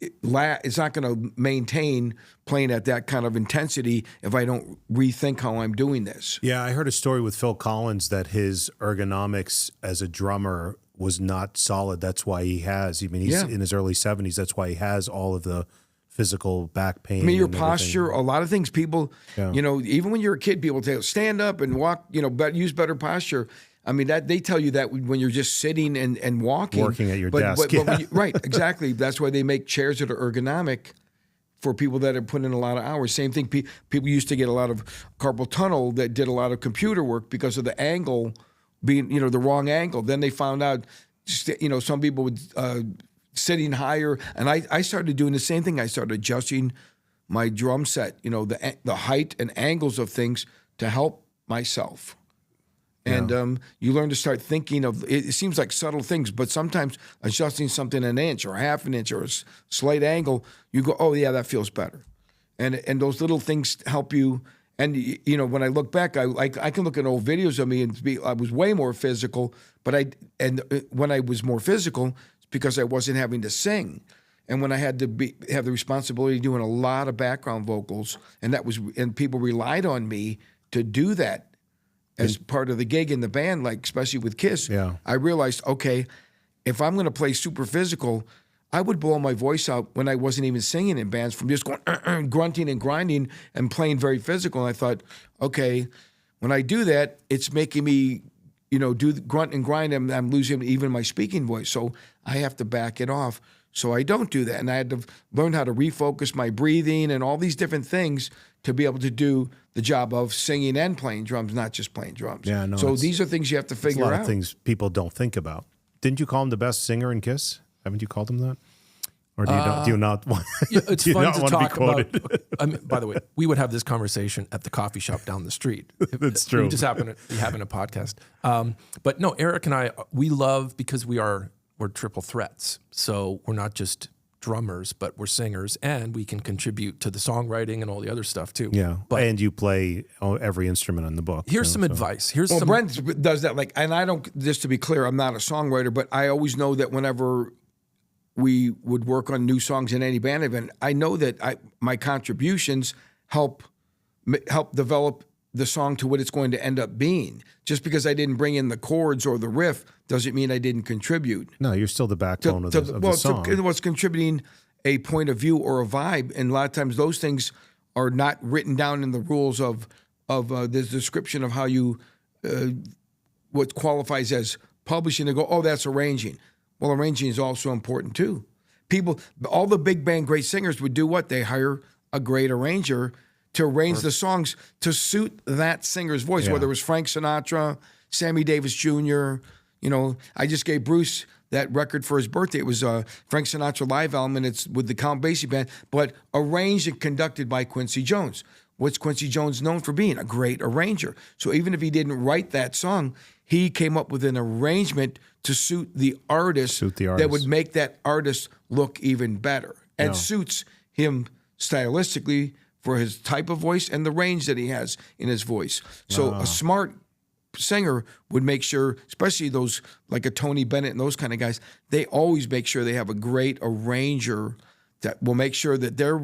Speaker 3: it's not going to maintain playing at that kind of intensity if I don't rethink how I'm doing this.
Speaker 2: Yeah, I heard a story with Phil Collins that his ergonomics as a drummer was not solid. That's why he's in his early 70s. That's why he has all of the physical back pain.
Speaker 3: I mean, your posture, a lot of things people, you know, even when you're a kid, people tell you, stand up and walk, you know, use better posture. I mean, that they tell you that when you're just sitting and walking.
Speaker 2: Working at your desk.
Speaker 3: Right, exactly. That's why they make chairs that are ergonomic for people that have put in a lot of hours. Same thing, people used to get a lot of carpal tunnel that did a lot of computer work because of the angle being, you know, the wrong angle. Then they found out, you know, some people would sitting higher, and I started doing the same thing. I started adjusting my drum set, you know, the height and angles of things to help myself. And you learn to start thinking of, it seems like subtle things, but sometimes adjusting something an inch or half an inch or a slight angle, you go, oh yeah, that feels better. And those little things help you. And, you know, when I look back, I can look at old videos of me and I was way more physical, but when I was more physical, it's because I wasn't having to sing. And when I had to have the responsibility of doing a lot of background vocals, and people relied on me to do that as part of the gig in the band, like especially with Kiss, I realized, okay, if I'm going to play super physical, I would blow my voice out when I wasn't even singing in bands from just going grunting and grinding and playing very physical. And I thought, okay, when I do that, it's making me, you know, do the grunt and grind, and I'm losing even my speaking voice. So I have to back it off. So I don't do that. And I had to learn how to refocus my breathing and all these different things to be able to do the job of singing and playing drums, not just playing drums.
Speaker 2: Yeah, no,
Speaker 3: so these are things you have to figure out.
Speaker 2: A lot of things people don't think about. Didn't you call him the best singer in Kiss? Haven't you called him that? Or do you not want,
Speaker 4: it's
Speaker 2: do you
Speaker 4: fun
Speaker 2: not
Speaker 4: to
Speaker 2: want
Speaker 4: talk
Speaker 2: to be quoted?
Speaker 4: about. I mean, by the way, we would have this conversation at the coffee shop down the street.
Speaker 2: That's true.
Speaker 4: We just happen to be having a podcast. But no, Eric and I, we love, because we're triple threats. So we're not just drummers, but we're singers, and we can contribute to the songwriting and all the other stuff too.
Speaker 2: Yeah,
Speaker 4: but
Speaker 2: and you play every instrument in the book.
Speaker 4: Here's some advice.
Speaker 3: Brent does that. Like, and I don't. Just to be clear, I'm not a songwriter, but I always know that whenever we would work on new songs in any band event, I know that my contributions help develop the song to what it's going to end up being. Just because I didn't bring in the chords or the riff doesn't mean I didn't contribute.
Speaker 2: No, you're still the backbone of the song.
Speaker 3: What's contributing a point of view or a vibe, and a lot of times those things are not written down in the rules of the description of how you what qualifies as publishing. They go, oh, that's arranging. Well, arranging is also important too. All the big band great singers would do what? They hire a great arranger to arrange the songs to suit that singer's voice, whether it was Frank Sinatra, Sammy Davis Jr. You know, I just gave Bruce that record for his birthday. It was Frank Sinatra live album, and it's with the Count Basie Band, but arranged and conducted by Quincy Jones. What's Quincy Jones known for being? A great arranger. So even if he didn't write that song, he came up with an arrangement to suit the artist, that would make that artist look even better, and suits him stylistically for his type of voice and the range that he has in his voice. So a smart singer would make sure, especially those like a Tony Bennett and those kind of guys, they always make sure they have a great arranger that will make sure that they're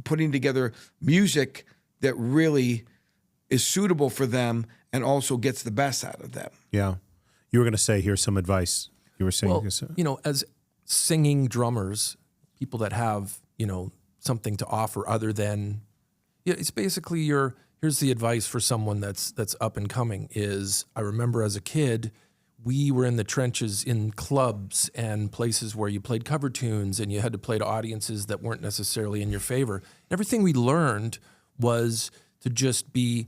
Speaker 3: putting together music that really is suitable for them and also gets the best out of them.
Speaker 2: Yeah. You were going to say, here's some advice. You were saying,
Speaker 4: well, as singing drummers, people that have, something to offer other than, it's basically here's the advice for someone that's up and coming is, I remember as a kid, we were in the trenches in clubs and places where you played cover tunes and you had to play to audiences that weren't necessarily in your favor. Everything we learned was to just be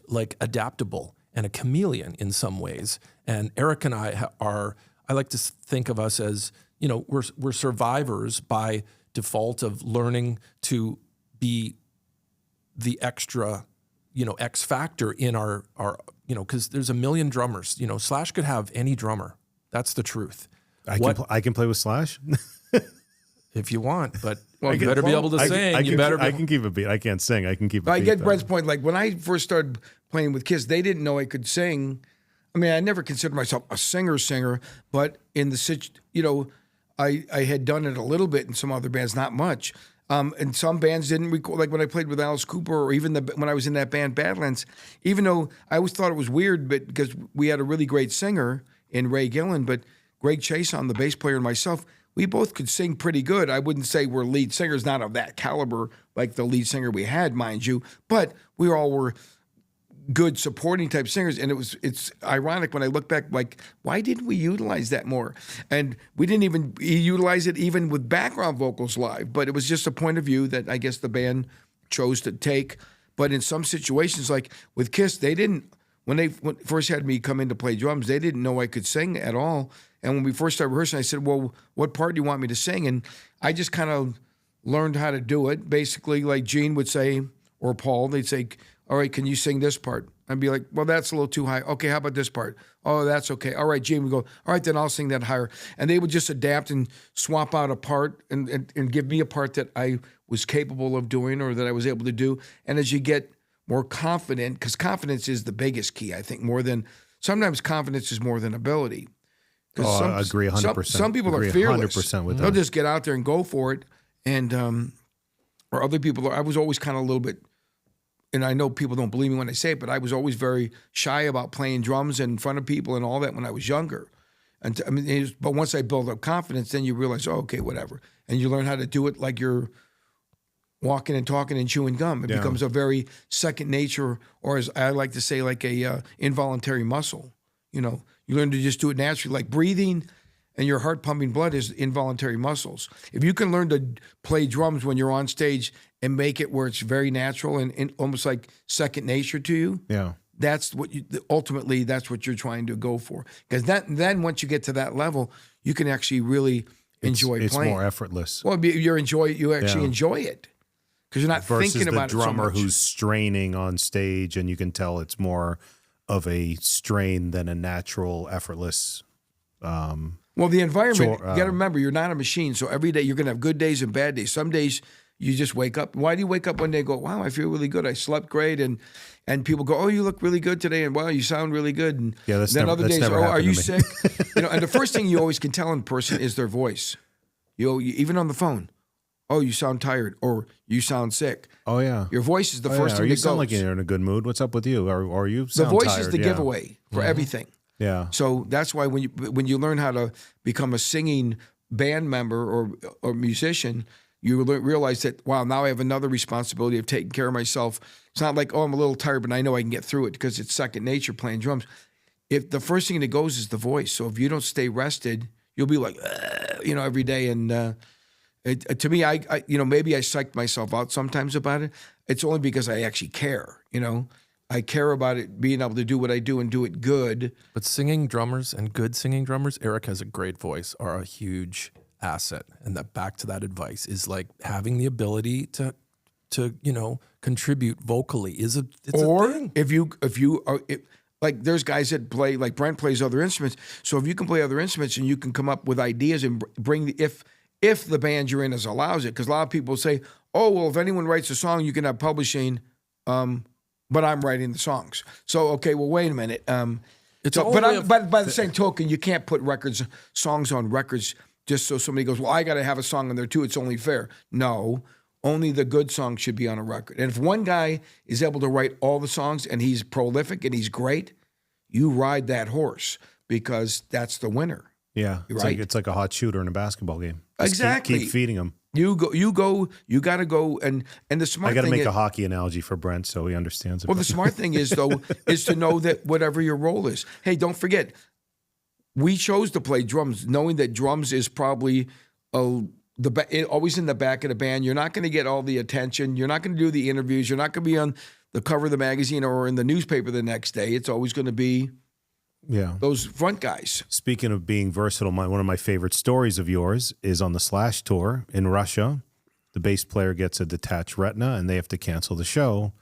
Speaker 4: like adaptable and a chameleon in some ways. And Eric and I I like to think of us as, we're survivors by default of learning to be the extra, X factor in our because there's a million drummers. Slash could have any drummer. That's the truth.
Speaker 2: I can play with Slash
Speaker 4: if you want, but you better be able to sing.
Speaker 2: I can keep a beat. I can't sing. I can keep a beat.
Speaker 3: I get Brent's point. Like when I first started playing with Kiss, they didn't know I could sing. I mean, I never considered myself a singer, but in the I had done it a little bit in some other bands, not much. And some bands didn't record, like when I played with Alice Cooper, or even when I was in that band Badlands, even though I always thought it was weird, but because we had a really great singer in Ray Gillen, but Greg Chason, the bass player, and myself, we both could sing pretty good. I wouldn't say we're lead singers, not of that caliber, like the lead singer we had, mind you, but we all were good supporting type singers. And it's ironic when I look back, like, why didn't we utilize that more? And we didn't even utilize it even with background vocals live, but it was just a point of view that I guess the band chose to take. But in some situations, like with Kiss, they didn't, when they first had me come in to play drums, they didn't know I could sing at all. And when we first started rehearsing, I said, well, what part do you want me to sing? And I just kind of learned how to do it. Basically, like Gene would say, or Paul, they'd say, all right, can you sing this part? I'd be like, well, that's a little too high. Okay, how about this part? Oh, that's okay. All right, Gene would go, all right, then I'll sing that higher. And they would just adapt and swap out a part and give me a part that I was capable of doing or that I was able to do. And as you get more confident, because confidence is the biggest key, I think, sometimes confidence is more than ability.
Speaker 2: I agree 100%.
Speaker 3: Some people are fearless.
Speaker 2: 100% with that.
Speaker 3: They'll just get out there and go for it. And, or other people, I was always kind of a little bit, and I know people don't believe me when I say it, but I was always very shy about playing drums in front of people and all that when I was younger. And but once I build up confidence, then you realize, oh, okay, whatever. And you learn how to do it like you're walking and talking and chewing gum. It becomes a very second nature, or as I like to say, like a involuntary muscle. You learn to just do it naturally, like breathing and your heart pumping blood is involuntary muscles. If you can learn to play drums when you're on stage and make it where it's very natural and almost like second nature to you, that's what ultimately that's what you're trying to go for. Because then once you get to that level, you can actually really enjoy playing. It's
Speaker 2: more effortless.
Speaker 3: Well, you actually enjoy it because you're not thinking about it so much. Versus the drummer
Speaker 2: who's straining on stage, and you can tell it's more of a strain than a natural, effortless.
Speaker 3: Well, the environment, you got to remember, you're not a machine. So every day you're going to have good days and bad days. Some days you just wake up. Why do you wake up one day and go, wow, I feel really good. I slept great. And people go, oh, you look really good today. And wow, you sound really good. And then other days, oh, are you sick? And the first thing you always can tell in a person is their voice. Even on the phone. Oh, you sound tired, or you sound sick.
Speaker 2: Oh, yeah.
Speaker 3: Your voice is the first thing that goes.
Speaker 2: You sound like you're in a good mood. What's up with you? Or you sound
Speaker 3: tired. The voice
Speaker 2: tired.
Speaker 3: is the giveaway for everything.
Speaker 2: Yeah.
Speaker 3: So that's why when you learn how to become a singing band member or musician, you realize that, wow, now I have another responsibility of taking care of myself. It's not like, oh, I'm a little tired, but I know I can get through it because it's second nature playing drums. If the first thing that goes is the voice. So if you don't stay rested, you'll be like, every day. And to me, I maybe I psyched myself out sometimes about it. It's only because I actually care, I care about it, being able to do what I do and do it good.
Speaker 4: But singing drummers and good singing drummers, Eric has a great voice, are a huge asset. And that back to that advice is like having the ability to contribute vocally it's a thing.
Speaker 3: If you are, like there's guys that play, like Brent plays other instruments. So if you can play other instruments and you can come up with ideas and bring if the band you're in allows it, because a lot of people say, oh, well, if anyone writes a song, you can have publishing, but I'm writing the songs. So, okay, well, wait a minute. But by the same token, you can't put songs on records just so somebody goes, well, I got to have a song in there too. It's only fair. No, only the good songs should be on a record. And if one guy is able to write all the songs and he's prolific and he's great, you ride that horse because that's the winner.
Speaker 2: Yeah, it's like a hot shooter in a basketball game. Just
Speaker 3: Exactly.
Speaker 2: Keep feeding him.
Speaker 3: You got to go. And the smart
Speaker 2: I got to
Speaker 3: thing
Speaker 2: make
Speaker 3: is,
Speaker 2: a hockey analogy for Brent so he understands it.
Speaker 3: well, the smart thing is, though, is to know that whatever your role is. Hey, don't forget, we chose to play drums knowing that drums is probably always in the back of the band. You're not going to get all the attention. You're not going to do the interviews. You're not going to be on the cover of the magazine or in the newspaper the next day. It's always going to be those front guys.
Speaker 2: Speaking of being versatile, one of my favorite stories of yours is on the Slash tour in Russia. The bass player gets a detached retina and they have to cancel the show.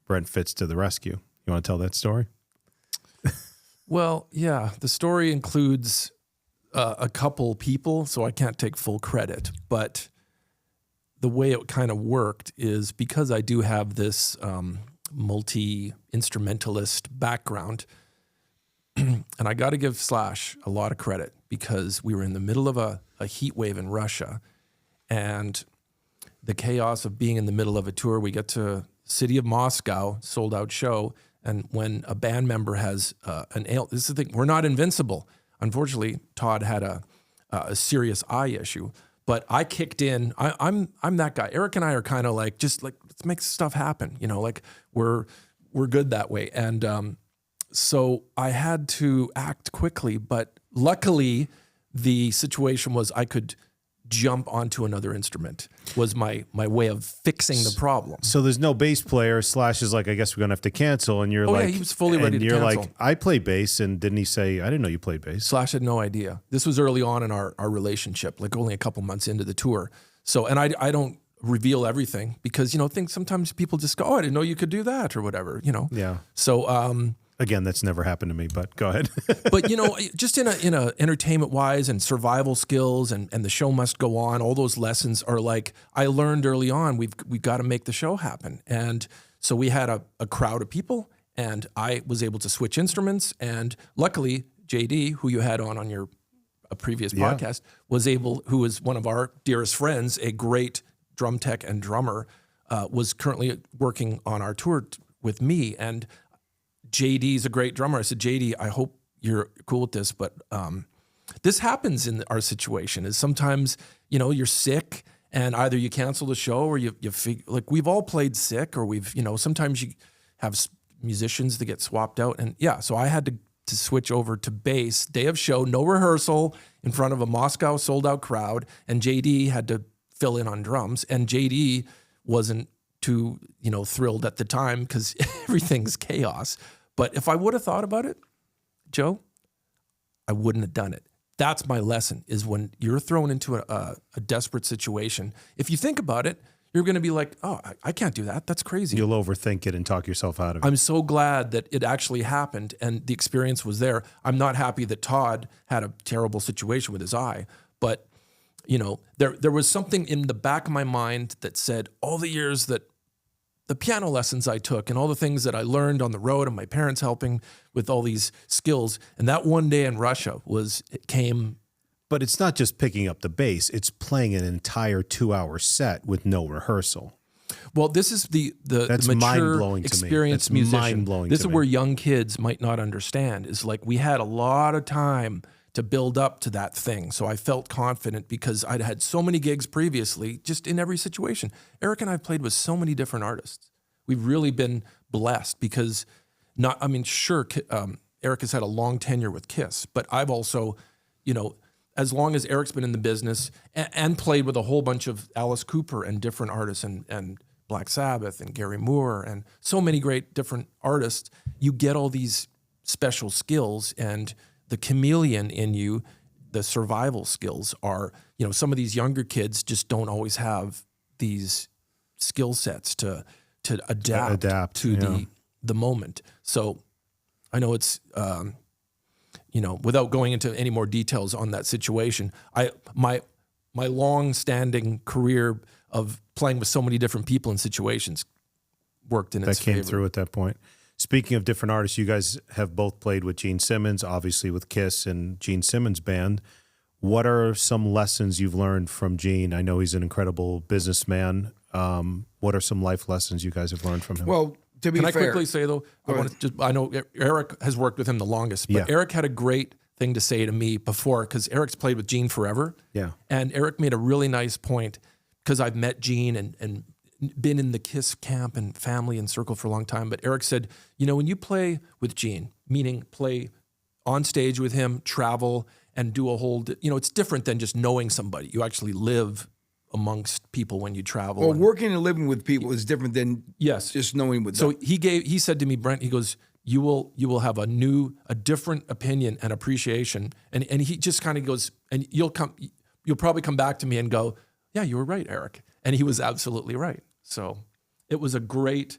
Speaker 2: Brent Fitz to the rescue. You want to tell that story?
Speaker 4: Well, yeah, the story includes a couple people, so I can't take full credit. But the way it kind of worked is because I do have this multi-instrumentalist background, and I got to give Slash a lot of credit because we were in the middle of a heat wave in Russia, and the chaos of being in the middle of a tour, we get to city of Moscow, sold out show. And when a band member has an ail, this is the thing, we're not invincible. Unfortunately, Todd had a serious eye issue, but I kicked in. I'm that guy. Eric and I are kind of like, just like, let's make stuff happen. You know, like we're good that way. And so I had to act quickly, but luckily the situation was I could jump onto another instrument was my way of fixing the problem.
Speaker 2: So there's no bass player. Slash is like, I guess we're going to have to cancel. And you're like,
Speaker 4: yeah, he was fully ready to cancel.
Speaker 2: And you're like, I play bass. And didn't he say, I didn't know you played bass?
Speaker 4: Slash had no idea. This was early on in our relationship, like only a couple months into the tour. So, and I don't reveal everything because, you know, sometimes people just go, oh, I didn't know you could do that or whatever, you know?
Speaker 2: Yeah.
Speaker 4: So,
Speaker 2: again, that's never happened to me, but go ahead.
Speaker 4: But, you know, just in a entertainment wise and survival skills and the show must go on, all those lessons are like, I learned early on, we've got to make the show happen. And so we had a crowd of people and I was able to switch instruments. And luckily, JD, who you had on your previous podcast, who was one of our dearest friends, a great drum tech and drummer, was currently working on our tour with me. And JD's a great drummer. I said, JD, I hope you're cool with this, but this happens in our situation is sometimes, you know, you're sick and either you cancel the show or you like we've all played sick or we've, you know, sometimes you have musicians that get swapped out. And yeah, so I had to switch over to bass, day of show, no rehearsal in front of a Moscow sold out crowd. And JD had to fill in on drums and JD wasn't too, you know, thrilled at the time because everything's chaos. But if I would have thought about it, Joe, I wouldn't have done it. That's my lesson is when you're thrown into a desperate situation, if you think about it, you're going to be like, oh, I can't do that. That's crazy.
Speaker 2: You'll overthink it and talk yourself out of it.
Speaker 4: I'm so glad that it actually happened and the experience was there. I'm not happy that Todd had a terrible situation with his eye, but you know, there was something in the back of my mind that said all the years that the piano lessons I took and all the things that I learned on the road and my parents helping with all these skills. And that one day in Russia came.
Speaker 2: But it's not just picking up the bass. It's playing an entire 2-hour set with no rehearsal.
Speaker 4: Well, this is the mature,
Speaker 2: mind-blowing
Speaker 4: experienced
Speaker 2: to me. That's
Speaker 4: musician.
Speaker 2: mind-blowing
Speaker 4: This
Speaker 2: to
Speaker 4: is
Speaker 2: me.
Speaker 4: where young kids might not understand is like we had a lot of time to build up to that thing. So I felt confident because I'd had so many gigs previously, just in every situation. Eric and I played with so many different artists. We've really been blessed because Eric has had a long tenure with Kiss, but I've also, you know, as long as Eric's been in the business and played with a whole bunch of Alice Cooper and different artists and Black Sabbath and Gary Moore and so many great different artists, you get all these special skills and the chameleon in you, the survival skills are, you know, some of these younger kids just don't always have these skill sets to adapt to the moment. So I know it's, you know, without going into any more details on that situation, my long-standing career of playing with so many different people and situations worked in its favor.
Speaker 2: That came through at that point. Speaking of different artists, you guys have both played with Gene Simmons, obviously with Kiss and Gene Simmons' band. What are some lessons you've learned from Gene? I know he's an incredible businessman. What are some life lessons you guys have learned from him?
Speaker 3: Well, to be
Speaker 4: Can
Speaker 3: fair,
Speaker 4: I quickly say though? I know Eric has worked with him the longest, but Eric had a great thing to say to me before because Eric's played with Gene forever.
Speaker 2: Yeah.
Speaker 4: And Eric made a really nice point because I've met Gene and been in the KISS camp and family and circle for a long time. But Eric said, when you play with Gene, meaning play on stage with him, travel and do a whole, it's different than just knowing somebody. You actually live amongst people when you travel.
Speaker 3: Well, working and living with people is different than just knowing with them.
Speaker 4: So he said to me, Brent, he goes, you will have a different opinion and appreciation. And he just kind of goes, and you'll probably come back to me and go, yeah, you were right, Eric. And he was absolutely right. So it was a great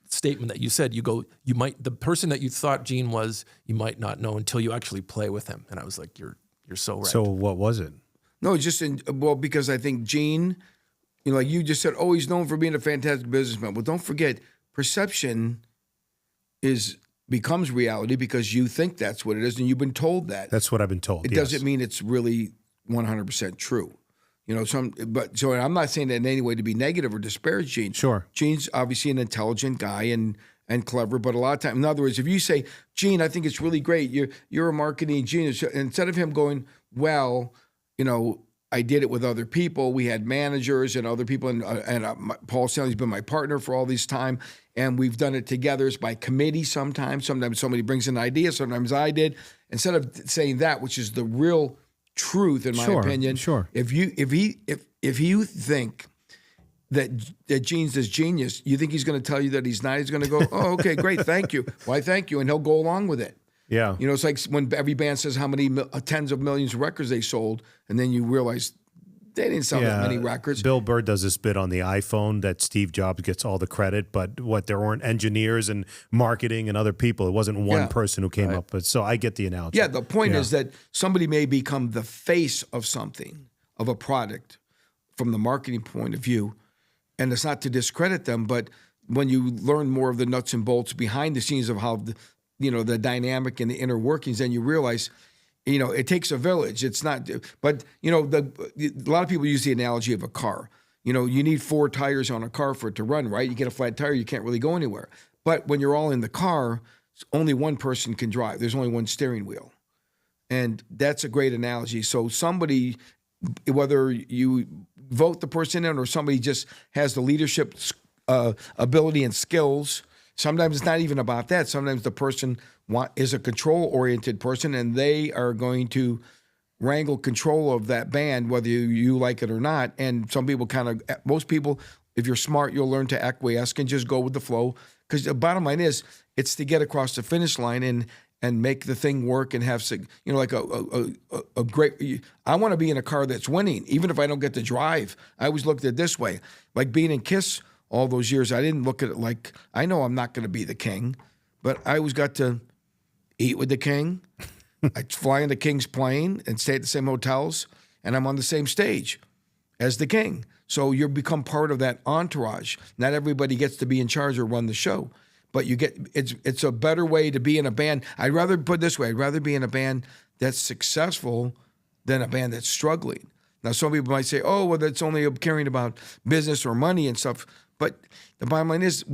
Speaker 4: statement that you said. You go, the person that you thought Gene was, you might not know until you actually play with him. And I was like, you're so right.
Speaker 2: So what was it?
Speaker 3: No, because I think Gene, like you just said, he's known for being a fantastic businessman. Well, don't forget, perception becomes reality because you think that's what it is, and you've been told that.
Speaker 2: That's what I've been told.
Speaker 3: It doesn't mean it's really 100% true. So I'm not saying that in any way to be negative or disparage Gene.
Speaker 2: Sure.
Speaker 3: Gene's obviously an intelligent guy and clever, but a lot of times, in other words, if you say, Gene, I think it's really great, you're a marketing genius, instead of him going, well, I did it with other people. We had managers and other people, and Paul Stanley's been my partner for all this time, and we've done it together. It's by committee sometimes. Sometimes somebody brings an idea. Sometimes I did. Instead of saying that, which is the real truth, in my opinion.
Speaker 2: Sure.
Speaker 3: If you think that Gene's this genius, you think he's going to tell you that he's not? He's going to go, oh, okay, great, thank you. Why, thank you, and he'll go along with it.
Speaker 2: Yeah.
Speaker 3: It's like when every band says how many tens of millions of records they sold, and then you realize they didn't sell that many records.
Speaker 2: Bill Burr does this bit on the iPhone that Steve Jobs gets all the credit, but there weren't engineers and marketing and other people. It wasn't one person who came up. But so I get the analogy.
Speaker 3: Yeah, the point is that somebody may become the face of something, of a product, from the marketing point of view, and it's not to discredit them, but when you learn more of the nuts and bolts behind the scenes of how the dynamic and the inner workings, then you realize, it takes a village. It's not, but a lot of people use the analogy of a car. You need 4 tires on a car for it to run, right? You get a flat tire, you can't really go anywhere. But when you're all in the car, only one person can drive. There's only one steering wheel. And that's a great analogy. So somebody, whether you vote the person in or somebody just has the leadership ability and skills, sometimes it's not even about that. Sometimes the person is a control-oriented person, and they are going to wrangle control of that band, whether you like it or not. And some people most people, if you're smart, you'll learn to acquiesce and just go with the flow. Because the bottom line is, it's to get across the finish line and make the thing work and have, like a great. I want to be in a car that's winning, even if I don't get to drive. I always looked at it this way, like being in KISS all those years. I didn't look at it like, I know I'm not going to be the king, but I always got to eat with the king. I fly in the king's plane and stay at the same hotels, and I'm on the same stage as the king. So you become part of that entourage. Not everybody gets to be in charge or run the show, but it's a better way to be in a band. I'd rather put it this way, I'd rather be in a band that's successful than a band that's struggling. Now, some people might say, oh, well, that's only caring about business or money and stuff. But the bottom line is,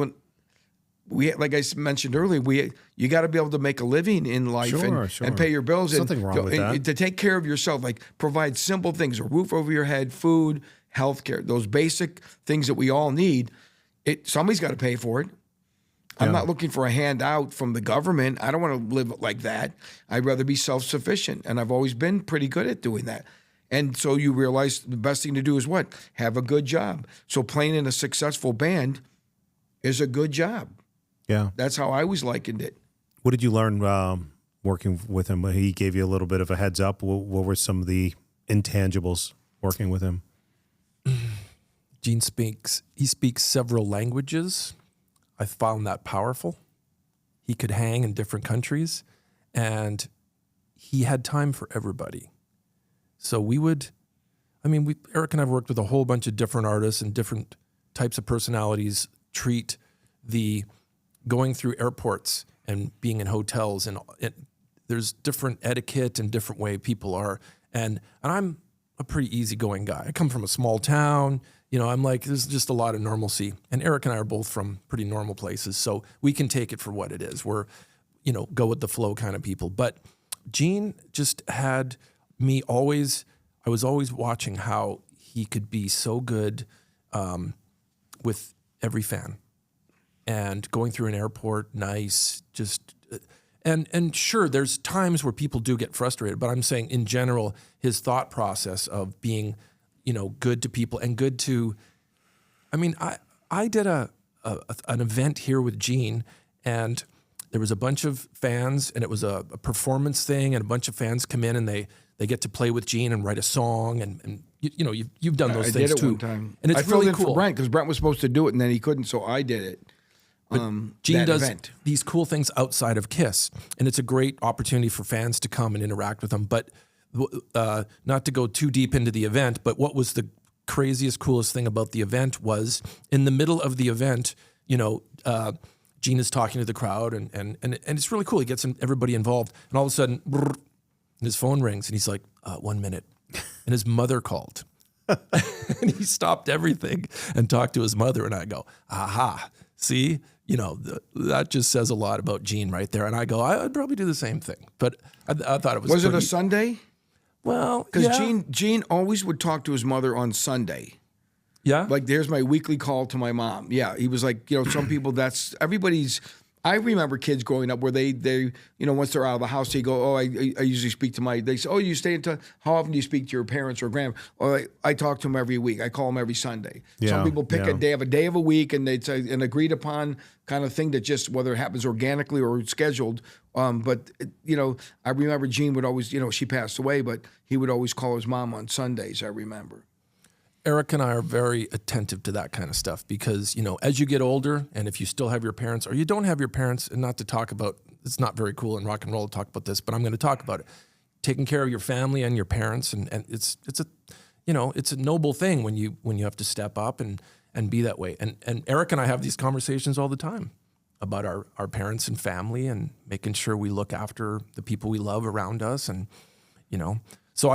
Speaker 3: like I mentioned earlier, you got to be able to make a living in life and pay your bills.
Speaker 2: There's nothing wrong with that.
Speaker 3: To take care of yourself, like provide simple things, a roof over your head, food, healthcare, those basic things that we all need. Somebody's got to pay for it. I'm not looking for a handout from the government. I don't want to live like that. I'd rather be self-sufficient, and I've always been pretty good at doing that. And so you realize the best thing to do is what? Have a good job. So playing in a successful band is a good job.
Speaker 2: Yeah.
Speaker 3: That's how I always likened it.
Speaker 2: What did you learn working with him? He gave you a little bit of a heads up. What were some of the intangibles working with him?
Speaker 4: Gene speaks several languages. I found that powerful. He could hang in different countries, and he had time for everybody. So Eric and I have worked with a whole bunch of different artists and different types of personalities treat the going through airports and being in hotels, and there's different etiquette and different way people are. And I'm a pretty easygoing guy. I come from a small town. I'm like, there's just a lot of normalcy. And Eric and I are both from pretty normal places, so we can take it for what it is. We're, go with the flow kind of people. But Gene just had me I was always watching how he could be so good with every fan. And going through an airport, nice, just... And sure, there's times where people do get frustrated, but I'm saying in general, his thought process of being, good to people and good to, I did an event here with Gene, and there was a bunch of fans, and it was a performance thing, and a bunch of fans come in and they get to play with Gene and write a song, and you've done those things
Speaker 3: too. I did it
Speaker 4: too.
Speaker 3: one time.
Speaker 4: And it's
Speaker 3: I filled
Speaker 4: really
Speaker 3: in
Speaker 4: cool
Speaker 3: for Brent because Brent was supposed to do it and then he couldn't, so I did it.
Speaker 4: But Gene does
Speaker 3: event.
Speaker 4: these cool things outside of KISS, and it's a great opportunity for fans to come and interact with them. But not to go too deep into the event, but what was the craziest, coolest thing about the event was in the middle of the event, Gene is talking to the crowd, and it's really cool. He gets everybody involved, and all of a sudden, brrr, his phone rings, and he's like, 1 minute. And his mother called. And he stopped everything and talked to his mother, and I go, aha, see? That just says a lot about Gene right there. And I go, I'd probably do the same thing. But I thought it was
Speaker 3: Was it a Sunday?
Speaker 4: Well,
Speaker 3: Because
Speaker 4: yeah.
Speaker 3: Gene always would talk to his mother on Sunday.
Speaker 4: Yeah?
Speaker 3: Like, there's my weekly call to my mom. Yeah, he was like, some people, that's everybody's. I remember kids growing up where they once they're out of the house, they go, oh, I usually speak to they say, oh, you stay in touch. How often do you speak to your parents or grandma? Or I talk to them every week. I call them every Sunday.
Speaker 2: Yeah,
Speaker 3: Some people pick
Speaker 2: yeah.
Speaker 3: a day of a week, and it's an agreed upon kind of thing that just, whether it happens organically or scheduled. But I remember Gene would always, she passed away, but he would always call his mom on Sundays, I remember.
Speaker 4: Eric and I are very attentive to that kind of stuff because, as you get older, and if you still have your parents or you don't have your parents, and not to talk about, it's not very cool in rock and roll to talk about this, but I'm going to talk about it. Taking care of your family and your parents, and it's a noble thing when you have to step up and be that way. And Eric and I have these conversations all the time about our parents and family and making sure we look after the people we love around us, and so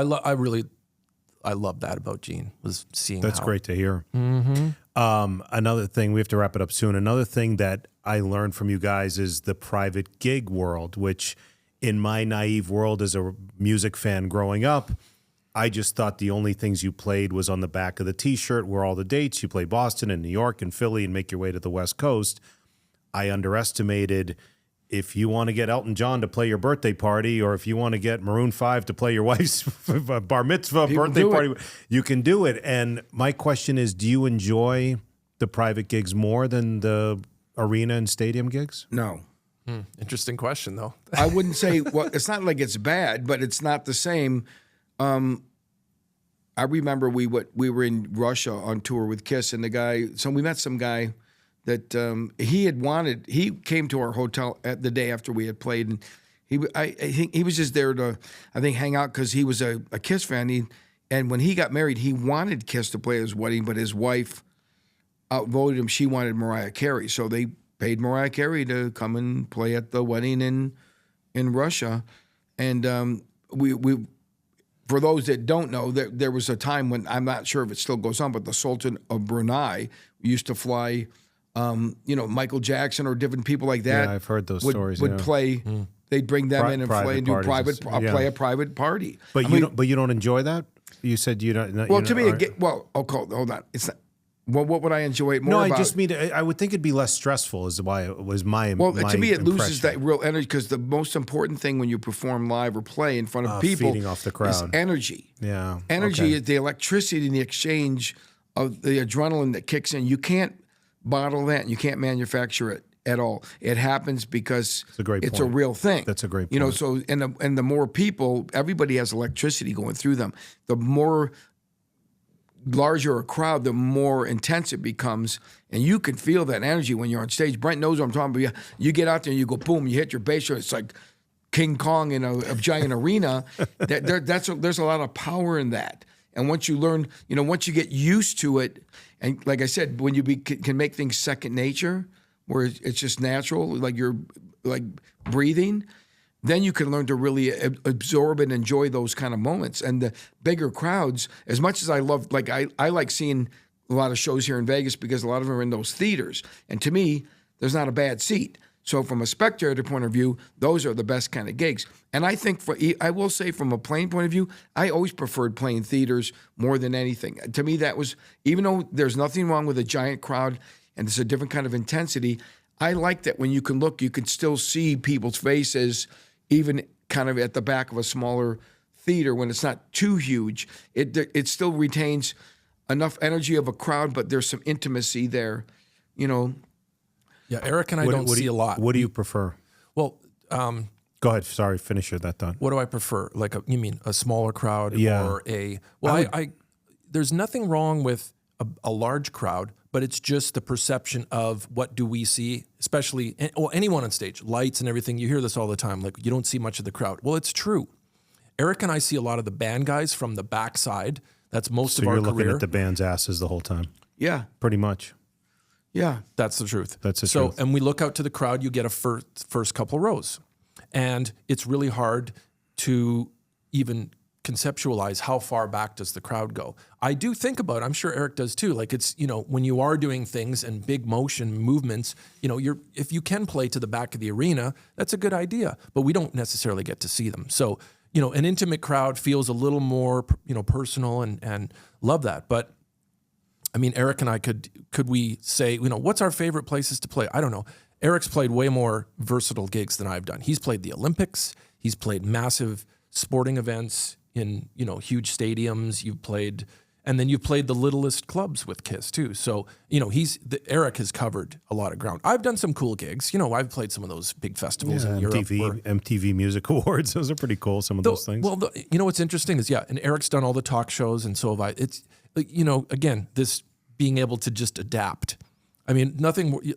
Speaker 4: I love that about Gene, was seeing
Speaker 2: That's
Speaker 4: how,
Speaker 2: great to hear.
Speaker 4: Mm-hmm.
Speaker 2: Another thing, we have to wrap it up soon. Another thing that I learned from you guys is the private gig world, which in my naive world as a music fan growing up, I just thought the only things you played was on the back of the T-shirt were all the dates. You play Boston and New York and Philly and make your way to the West Coast. I underestimated if you want to get Elton John to play your birthday party, or if you want to get Maroon 5 to play your wife's bar mitzvah birthday party, you can do it. And my question is, do you enjoy the private gigs more than the arena and stadium gigs?
Speaker 3: No.
Speaker 4: Interesting question, though.
Speaker 3: I wouldn't say, well, it's not like it's bad, but it's not the same. I remember we were in Russia on tour with KISS, and we met some guy that he came to our hotel at the day after we had played, and I think he was just there to, hang out because he was a KISS fan. And when he got married, he wanted KISS to play his wedding, but his wife outvoted him. She wanted Mariah Carey, so they paid Mariah Carey to come and play at the wedding in Russia. And we for those that don't know, there was a time when, I'm not sure if it still goes on, but the Sultan of Brunei used to fly, Michael Jackson or different people like that.
Speaker 2: Yeah, I've heard those stories.
Speaker 3: Would play. They'd bring them in and play and do play a private party.
Speaker 2: But you don't enjoy that? You said you don't.
Speaker 3: Well, to me, hold on. It's not. Well, what would I enjoy it more?
Speaker 2: No,
Speaker 3: about?
Speaker 2: I just mean I would think it'd be less stressful. Is why it was my
Speaker 3: well.
Speaker 2: My
Speaker 3: to me, it loses
Speaker 2: impression.
Speaker 3: that real energy, because the most important thing when you perform live or play in front of people
Speaker 2: feeding off the crowd
Speaker 3: is energy.
Speaker 2: Yeah,
Speaker 3: energy is the electricity and the exchange of the adrenaline that kicks in. You can't bottle that, and you can't manufacture it at all. It happens because it's a real thing.
Speaker 2: That's a great point.
Speaker 3: So and the more people, everybody has electricity going through them. The more larger a crowd, the more intense it becomes, and you can feel that energy when you're on stage. Brent knows what I'm talking about. You get out there and you go boom, you hit your bass drum. It's like King Kong in a giant arena. There's a lot of power in that. And once you learn, once you get used to it, and like I said, when you can make things second nature, where it's just natural, like you're like breathing, then you can learn to really absorb and enjoy those kind of moments. And the bigger crowds, as much as I love, I like seeing a lot of shows here in Vegas because a lot of them are in those theaters. And to me, there's not a bad seat. So from a spectator point of view, those are the best kind of gigs. And I think I will say from a playing point of view, I always preferred playing theaters more than anything. To me, that was, even though there's nothing wrong with a giant crowd and it's a different kind of intensity, I like that when you can look, you can still see people's faces, even kind of at the back of a smaller theater when it's not too huge. It still retains enough energy of a crowd, but there's some intimacy there, you know.
Speaker 4: Yeah, Eric and I don't see a lot.
Speaker 2: What do you prefer?
Speaker 4: Well,
Speaker 2: go ahead. Sorry, finish that thought.
Speaker 4: What do I prefer? Like, you mean a smaller crowd or a? Well, I there's nothing wrong with a large crowd, but it's just the perception of what do we see, especially anyone on stage, lights and everything. You hear this all the time. Like, you don't see much of the crowd. Well, it's true. Eric and I see a lot of the band guys from the backside. That's most of our career. So
Speaker 2: you're looking at the band's asses the whole time.
Speaker 3: Yeah,
Speaker 2: pretty much.
Speaker 3: Yeah,
Speaker 4: that's the truth.
Speaker 2: That's the truth.
Speaker 4: And we look out to the crowd. You get a first couple rows, and it's really hard to even conceptualize how far back does the crowd go. I do think about it. I'm sure Eric does too. Like, it's, you know, when you are doing things and big motion movements, you know, if you can play to the back of the arena, that's a good idea. But we don't necessarily get to see them. So, you know, an intimate crowd feels a little more, you know, personal, and love that. But I mean, Eric and I could we say, you know, what's our favorite places to play? I don't know. Eric's played way more versatile gigs than I've done. He's played the Olympics. He's played massive sporting events in, you know, huge stadiums. You've played the littlest clubs with Kiss too. So, you know, Eric has covered a lot of ground. I've done some cool gigs. You know, I've played some of those big festivals in Europe.
Speaker 2: MTV Music Awards. Those are pretty cool. Some of those things.
Speaker 3: Well,
Speaker 4: you know, what's interesting is, and Eric's done all the talk shows, and so have I. It's, you know, again, this being able to just adapt. I mean,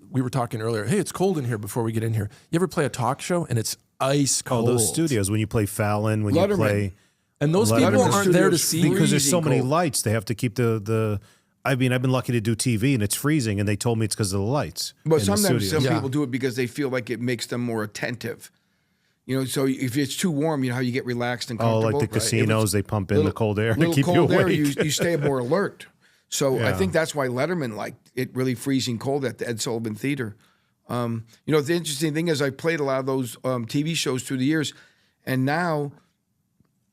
Speaker 4: we were talking earlier, hey, it's cold in here before we get in here. You ever play a talk show and it's ice cold?
Speaker 2: Oh, those studios, when you play Fallon, when
Speaker 3: Letterman.
Speaker 2: you play...
Speaker 4: And those people aren't there to see.
Speaker 2: Because there's so many lights, they have to keep the I mean, I've been lucky to do TV, and it's freezing, and they told me it's because of the lights.
Speaker 3: But sometimes some people do it because they feel like it makes them more attentive. You know, so if it's too warm, you know how you get relaxed and comfortable.
Speaker 2: Oh, like the casinos, they pump in the cold air to
Speaker 3: little
Speaker 2: keep
Speaker 3: cold
Speaker 2: you awake.
Speaker 3: air, you stay more alert. So I think that's why Letterman liked it really freezing cold at the Ed Sullivan Theater. You know, the interesting thing is I played a lot of those TV shows through the years, and now,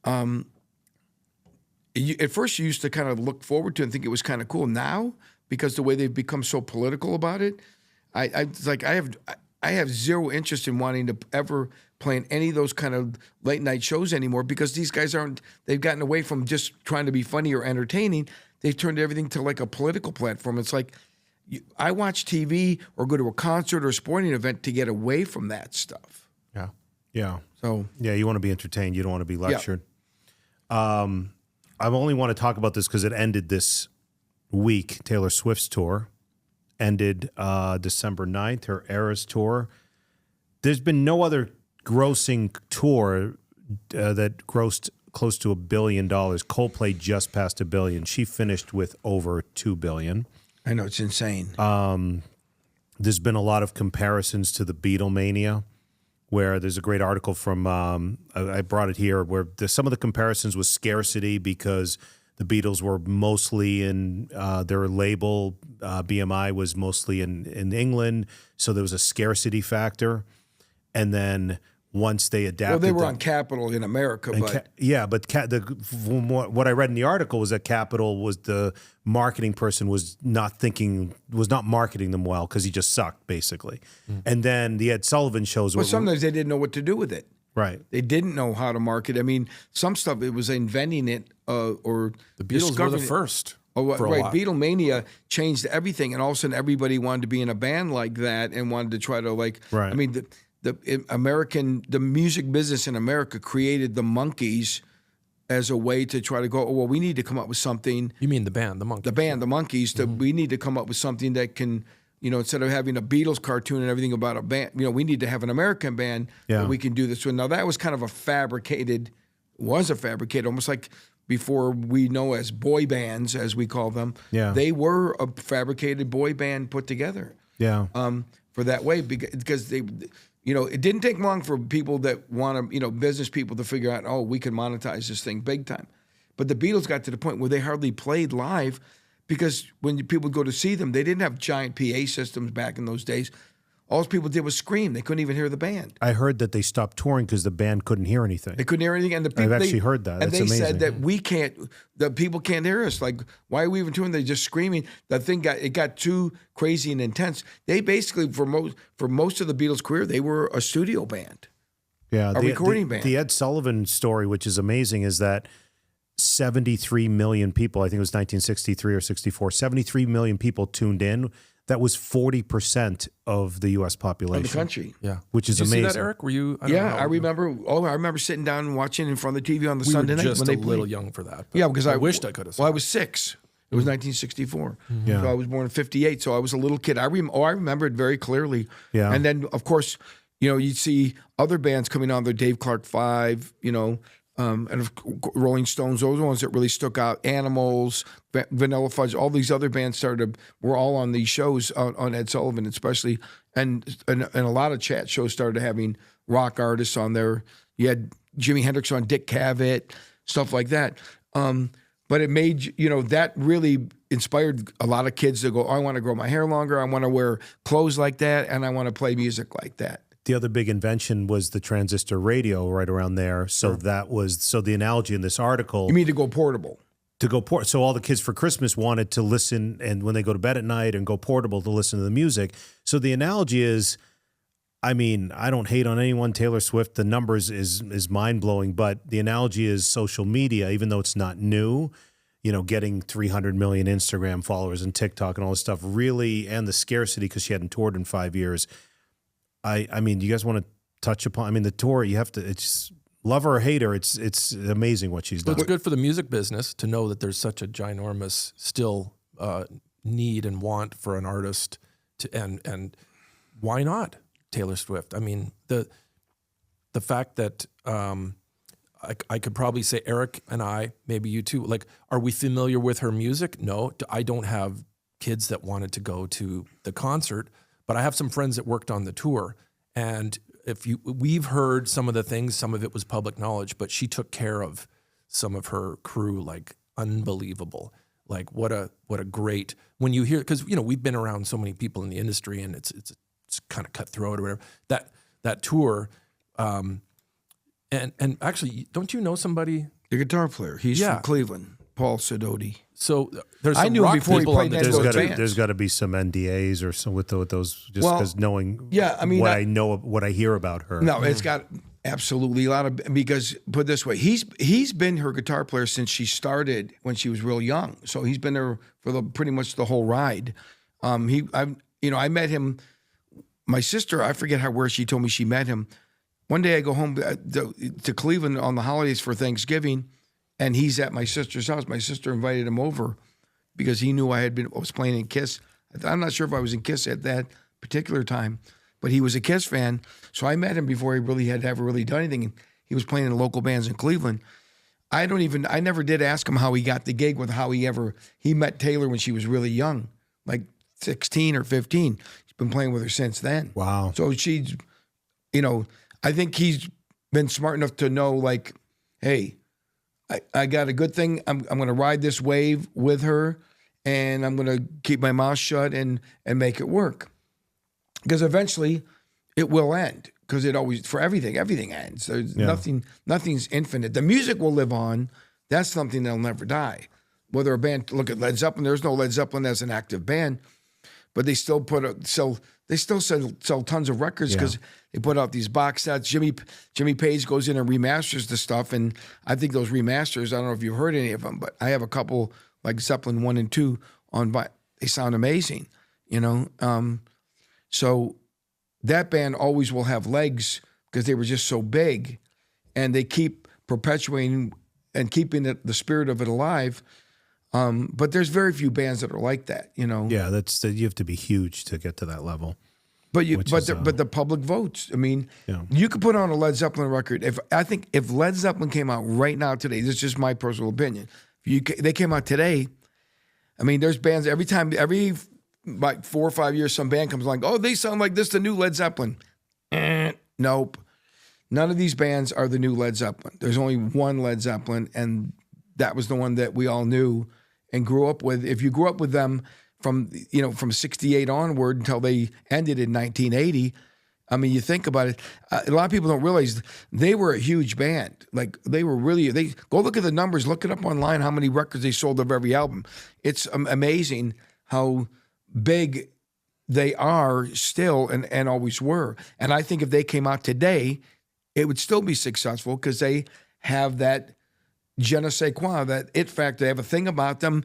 Speaker 3: at first you used to kind of look forward to it and think it was kind of cool. Now, because the way they've become so political about it, I have zero interest in wanting to ever play in any of those kind of late night shows anymore, because these guys they've gotten away from just trying to be funny or entertaining. They've turned everything to like a political platform. It's like I watch TV or go to a concert or a sporting event to get away from that stuff.
Speaker 2: Yeah. Yeah.
Speaker 3: So
Speaker 2: you want to be entertained. You don't want to be lectured. Yeah. I only want to talk about this because it ended this week. Taylor Swift's tour ended December 9th, her Eras tour. There's been no other grossing tour that grossed close to $1 billion. Coldplay just passed $1 billion. She finished with over $2 billion.
Speaker 3: I know, it's insane.
Speaker 2: There's been a lot of comparisons to the Beatlemania, where there's a great article from, I brought it here, where some of the comparisons was scarcity, because the Beatles were mostly in their label, BMI was mostly in England, so there was a scarcity factor. And then once they adapted...
Speaker 3: Well, they were on Capitol in America, but...
Speaker 2: what I read in the article was that Capitol was the marketing person was not marketing them well because he just sucked, basically. Mm. And then the Ed Sullivan shows...
Speaker 3: Well, sometimes they didn't know what to do with it.
Speaker 2: Right.
Speaker 3: They didn't know how to market. I mean, some stuff, it was inventing it or...
Speaker 4: The Beatles were the first.
Speaker 3: Oh, right. Beatlemania changed everything, and all of a sudden everybody wanted to be in a band like that and wanted to try to like...
Speaker 2: Right.
Speaker 3: I mean... The music business in America created the Monkees as a way to try to go, oh, well, we need to come up with something.
Speaker 4: You mean the band, the Monkees?
Speaker 3: The band, the Monkees. We need to come up with something that can, you know, instead of having a Beatles cartoon and everything about a band, you know, we need to have an American band that we can do this with. Now, that was kind of almost like before we know as boy bands, as we call them.
Speaker 2: Yeah.
Speaker 3: They were a fabricated boy band put together.
Speaker 2: Yeah.
Speaker 3: For that way, because they... You know, it didn't take long for people that want to, you know, business people to figure out, oh, we can monetize this thing big time. But the Beatles got to the point where they hardly played live because when people go to see them, they didn't have giant PA systems back in those days. All people did was scream. They couldn't even hear the band.
Speaker 2: I heard that they stopped touring because the band couldn't hear anything.
Speaker 3: They couldn't hear anything, and the people,
Speaker 2: I've actually heard that.
Speaker 3: And
Speaker 2: That's
Speaker 3: they
Speaker 2: amazing.
Speaker 3: said that the people can't hear us. Like, why are we even touring? They're just screaming. That thing got too crazy and intense. They basically, for most of the Beatles' career, they were a studio band.
Speaker 2: Yeah,
Speaker 3: a recording band.
Speaker 2: The Ed Sullivan story, which is amazing, is that 73 million people, I think it was 1963 or 64, 73 million people tuned in. That was 40% of the U.S. population.
Speaker 3: Of the country.
Speaker 4: Yeah.
Speaker 2: Which is
Speaker 4: Did you
Speaker 2: amazing.
Speaker 4: see that, Eric? Were you?
Speaker 3: I remember. Oh, I remember sitting down and watching in front of the TV on the Sunday night
Speaker 4: just
Speaker 3: when they
Speaker 4: a little
Speaker 3: played.
Speaker 4: young for that.
Speaker 3: Yeah, because I
Speaker 4: wished I could have.
Speaker 3: Well, I was 6. It was 1964.
Speaker 2: Yeah.
Speaker 3: So I was born in 58. So I was a little kid. I remember it very clearly.
Speaker 2: Yeah.
Speaker 3: And then, of course, you'd see other bands coming on there, Dave Clark 5, and Rolling Stones, those ones that really stuck out. Animals, Vanilla Fudge, all these other bands were all on these shows on Ed Sullivan, especially, and a lot of chat shows started having rock artists on there. You had Jimi Hendrix on, Dick Cavett, stuff like that. But it made that really inspired a lot of kids to go, I want to grow my hair longer, I want to wear clothes like that, and I want to play music like that.
Speaker 2: The other big invention was the transistor radio right around there. So the analogy in this article.
Speaker 3: You mean to go portable?
Speaker 2: So all the kids for Christmas wanted to listen, and when they go to bed at night and go portable to listen to the music. So the analogy is, I mean, I don't hate on anyone, Taylor Swift, the numbers is mind-blowing, but the analogy is social media, even though it's not new, getting 300 million Instagram followers and TikTok and all this stuff really, and the scarcity because she hadn't toured in 5 years. I mean, do you guys want to touch upon? I mean, the tour, you have to. It's love her or hate her. It's amazing what she's done.
Speaker 4: It's good for the music business to know that there's such a ginormous still need and want for an artist to, and why not Taylor Swift? I mean, the fact that I could probably say Eric and I, maybe you too. Like, are we familiar with her music? No, I don't have kids that wanted to go to the concert. But I have some friends that worked on the tour, and we've heard some of the things, some of it was public knowledge, but she took care of some of her crew like unbelievable. Like what a great, when you hear, because we've been around so many people in the industry, and it's kind of cutthroat or whatever. That tour, and actually, don't you know somebody?
Speaker 3: The guitar player. He's from Cleveland, Paul Sidoti.
Speaker 4: So there's some
Speaker 3: I knew him
Speaker 4: rock
Speaker 3: before he
Speaker 4: people
Speaker 3: played
Speaker 4: on the
Speaker 3: in
Speaker 4: tour.
Speaker 3: those bands.
Speaker 2: There's got to be some NDAs or some with those, just because knowing I know what I hear about her.
Speaker 3: No, it's got absolutely a lot of, because put it this way, he's been her guitar player since she started when she was real young. So he's been there for pretty much the whole ride. I met him. My sister, I forget where she told me she met him. One day I go home to Cleveland on the holidays for Thanksgiving, and he's at my sister's house. My sister invited him over because he knew I was playing in Kiss. I'm not sure if I was in Kiss at that particular time, but he was a Kiss fan. So I met him before he really had ever really done anything. He was playing in local bands in Cleveland. I never did ask him how he got the gig, with how he met Taylor when she was really young, like 16 or 15. He's been playing with her since then.
Speaker 2: Wow.
Speaker 3: So she's, I think he's been smart enough to know, like, hey, I got a good thing. I'm going to ride this wave with her, and I'm going to keep my mouth shut and make it work. Because eventually it will end, because everything ends. There's nothing's infinite. The music will live on. That's something that'll never die. Whether a band, look at Led Zeppelin, there's no Led Zeppelin as an active band, but they still sell tons of records because they put out these box sets. Jimmy Page goes in and remasters the stuff, and I think those remasters, I don't know if you've heard any of them, but I have a couple like Zeppelin 1 and 2 on. They sound amazing, So that band always will have legs because they were just so big, and they keep perpetuating and keeping the spirit of it alive. But there's very few bands that are like that,
Speaker 2: Yeah, you have to be huge to get to that level.
Speaker 3: But the public votes. I mean, you could put on a Led Zeppelin record. If Led Zeppelin came out right now today, this is just my personal opinion. They came out today. I mean, there's bands every like 4 or 5 years, some band comes along. Oh, they sound like this, the new Led Zeppelin. Nope. None of these bands are the new Led Zeppelin. There's only one Led Zeppelin, and that was the one that we all knew. and grew up with, if you grew up with them from 68 onward until they ended in 1980, I mean, you think about it, a lot of people don't realize they were a huge band. Like they go look at the numbers, look it up online, how many records they sold of every album. It's amazing how big they are still and always were. And I think if they came out today, it would still be successful because they have that je ne sais quoi, that it factor. They have a thing about them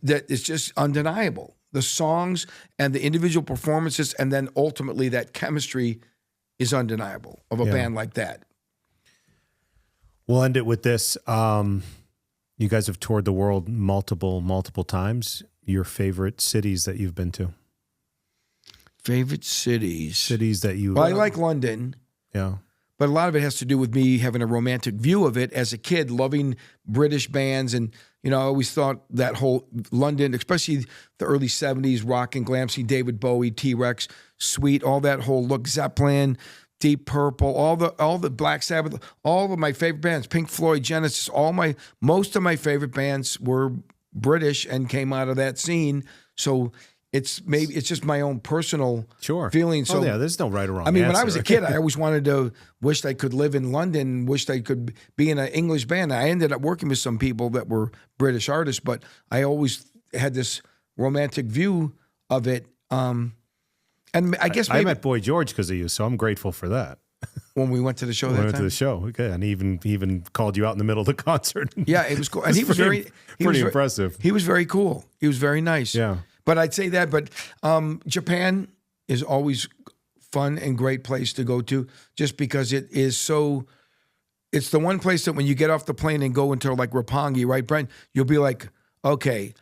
Speaker 3: that is just undeniable. The songs and the individual performances, and then ultimately that chemistry is undeniable of a band like that.
Speaker 2: We'll end it with this. You guys have toured the world multiple times. Your favorite cities that you've been to?
Speaker 3: Favorite cities?
Speaker 2: Cities that you...
Speaker 3: Well, I like London.
Speaker 2: Yeah.
Speaker 3: But a lot of it has to do with me having a romantic view of it as a kid, loving British bands. And, I always thought that whole London, especially the early 70s, rock and glam scene, David Bowie, T-Rex, Sweet, all that whole look, Zeppelin, Deep Purple, all the Black Sabbath, all of my favorite bands, Pink Floyd, Genesis, most of my favorite bands were British and came out of that scene. So it's just my own personal feeling. So
Speaker 2: there's no right or wrong.
Speaker 3: I mean,
Speaker 2: answer.
Speaker 3: when I was a kid, I always wanted to wished I could live in London, wished I could be in an English band. I ended up working with some people that were British artists, but I always had this romantic view of it. And I guess maybe
Speaker 2: I met Boy George because of you, so I'm grateful for that.
Speaker 3: When we went to the show
Speaker 2: we went to the show, okay, and he even called you out in the middle of the concert.
Speaker 3: Yeah, it was cool, and he was
Speaker 2: pretty impressive.
Speaker 3: He was very cool. He was very nice.
Speaker 2: Yeah.
Speaker 3: But I'd say that. But Japan is always fun and great place to go to, just because it is so. It's the one place that when you get off the plane and go into like Roppongi, right, Brent? You'll be like, okay,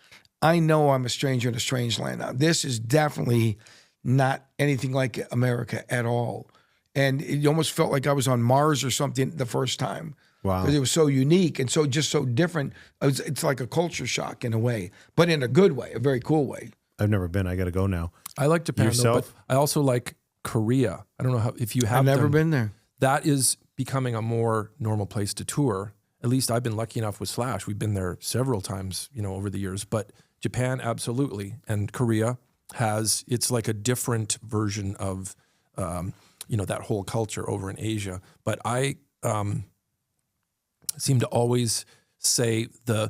Speaker 3: I know I'm a stranger in a strange land now. This is definitely not anything like America at all, and it almost felt like I was on Mars or something the first time.
Speaker 2: Wow.
Speaker 3: Because it was so unique and so different. It's like a culture shock in a way, but in a good way, a very cool way.
Speaker 2: I've never been. I got to go now.
Speaker 4: I like Japan, though, but I also like Korea. I don't know if you have.
Speaker 3: I've never been there.
Speaker 4: That is becoming a more normal place to tour. At least I've been lucky enough with Slash. We've been there several times, over the years. But Japan, absolutely, and Korea it's like a different version of, that whole culture over in Asia. But I seem to always say the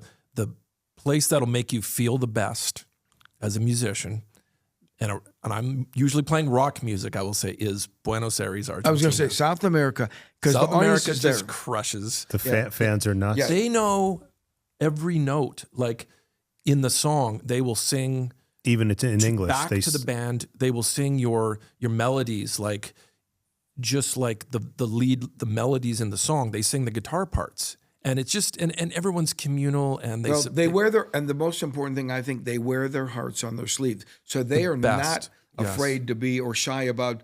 Speaker 4: place that'll make you feel the best as a musician, and I'm usually playing rock music, I will say, is Buenos Aires, Argentina.
Speaker 3: I was going to say South America, because
Speaker 4: South
Speaker 3: the audience
Speaker 4: America
Speaker 3: is
Speaker 4: just
Speaker 3: there.
Speaker 4: crushes.
Speaker 2: The fans are nuts.
Speaker 3: Yeah.
Speaker 4: They know every note. Like in the song, they will sing
Speaker 2: even in English.
Speaker 4: Back to the band, they will sing your melodies, like just like the melodies in the song. They sing the guitar parts. And it's just and everyone's communal, and
Speaker 3: they wear and the most important thing, I think, they wear their hearts on their sleeve. So they are not afraid to be or shy about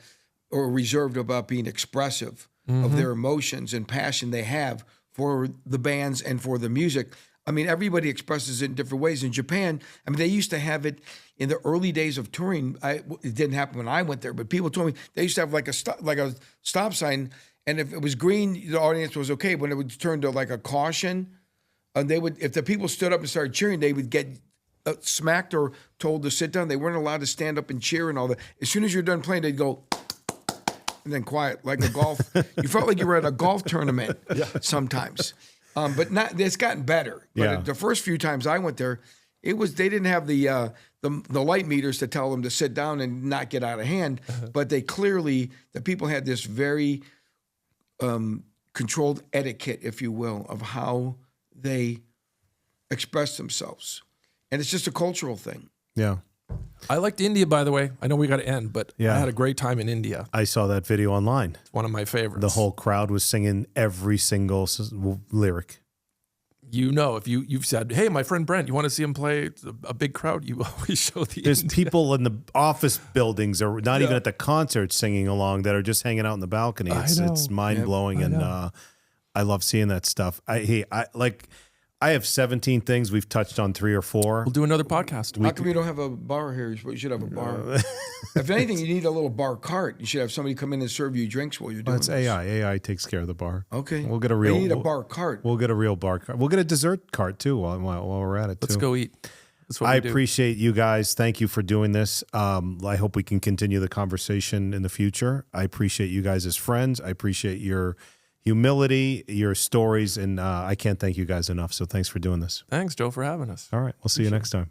Speaker 3: or reserved about being expressive of their emotions and passion they have for the bands and for the music. I mean, everybody expresses it in different ways. In Japan, I mean, they used to have it in the early days of touring. It didn't happen when I went there, but people told me they used to have like a stop sign. And if it was green, the audience was okay. When it would turn to like a caution, and if the people stood up and started cheering, they would get smacked or told to sit down. They weren't allowed to stand up and cheer and all that. As soon as you're done playing, they'd go, and then quiet, like a golf. You felt like you were at a golf tournament sometimes. But it's gotten better. But the first few times I went there, they didn't have the light meters to tell them to sit down and not get out of hand. But the people had this very controlled etiquette, if you will, of how they express themselves. And it's just a cultural thing.
Speaker 2: Yeah.
Speaker 4: I liked India, by the way. I know we got to end, but I had a great time in India.
Speaker 2: I saw that video online.
Speaker 4: It's one of my favorites.
Speaker 2: The whole crowd was singing every single lyric.
Speaker 4: If you've said, hey, my friend Brent, you want to see him play a big crowd, you always show the
Speaker 2: There's
Speaker 4: India.
Speaker 2: people in the office buildings or not even at the concert singing along that are just hanging out in the balcony. It's mind-blowing, and I love seeing that stuff. I have 17 things. We've touched on 3 or 4.
Speaker 4: We'll do another podcast.
Speaker 3: How come you don't have a bar here? You should have a bar. If anything, you need a little bar cart. You should have somebody come in and serve you drinks while you're doing
Speaker 2: this. AI. AI takes care of the bar.
Speaker 3: Okay.
Speaker 2: We'll get
Speaker 3: You need a bar cart.
Speaker 2: We'll get a real bar cart. We'll get a dessert cart, too, while we're at it, too.
Speaker 4: Let's go eat. That's what
Speaker 2: I
Speaker 4: we do.
Speaker 2: appreciate you guys. Thank you for doing this. I hope we can continue the conversation in the future. I appreciate you guys as friends. I appreciate your humility, your stories, and I can't thank you guys enough. So thanks for doing this.
Speaker 4: Thanks, Joe, for having us.
Speaker 2: All right. We'll see you next time.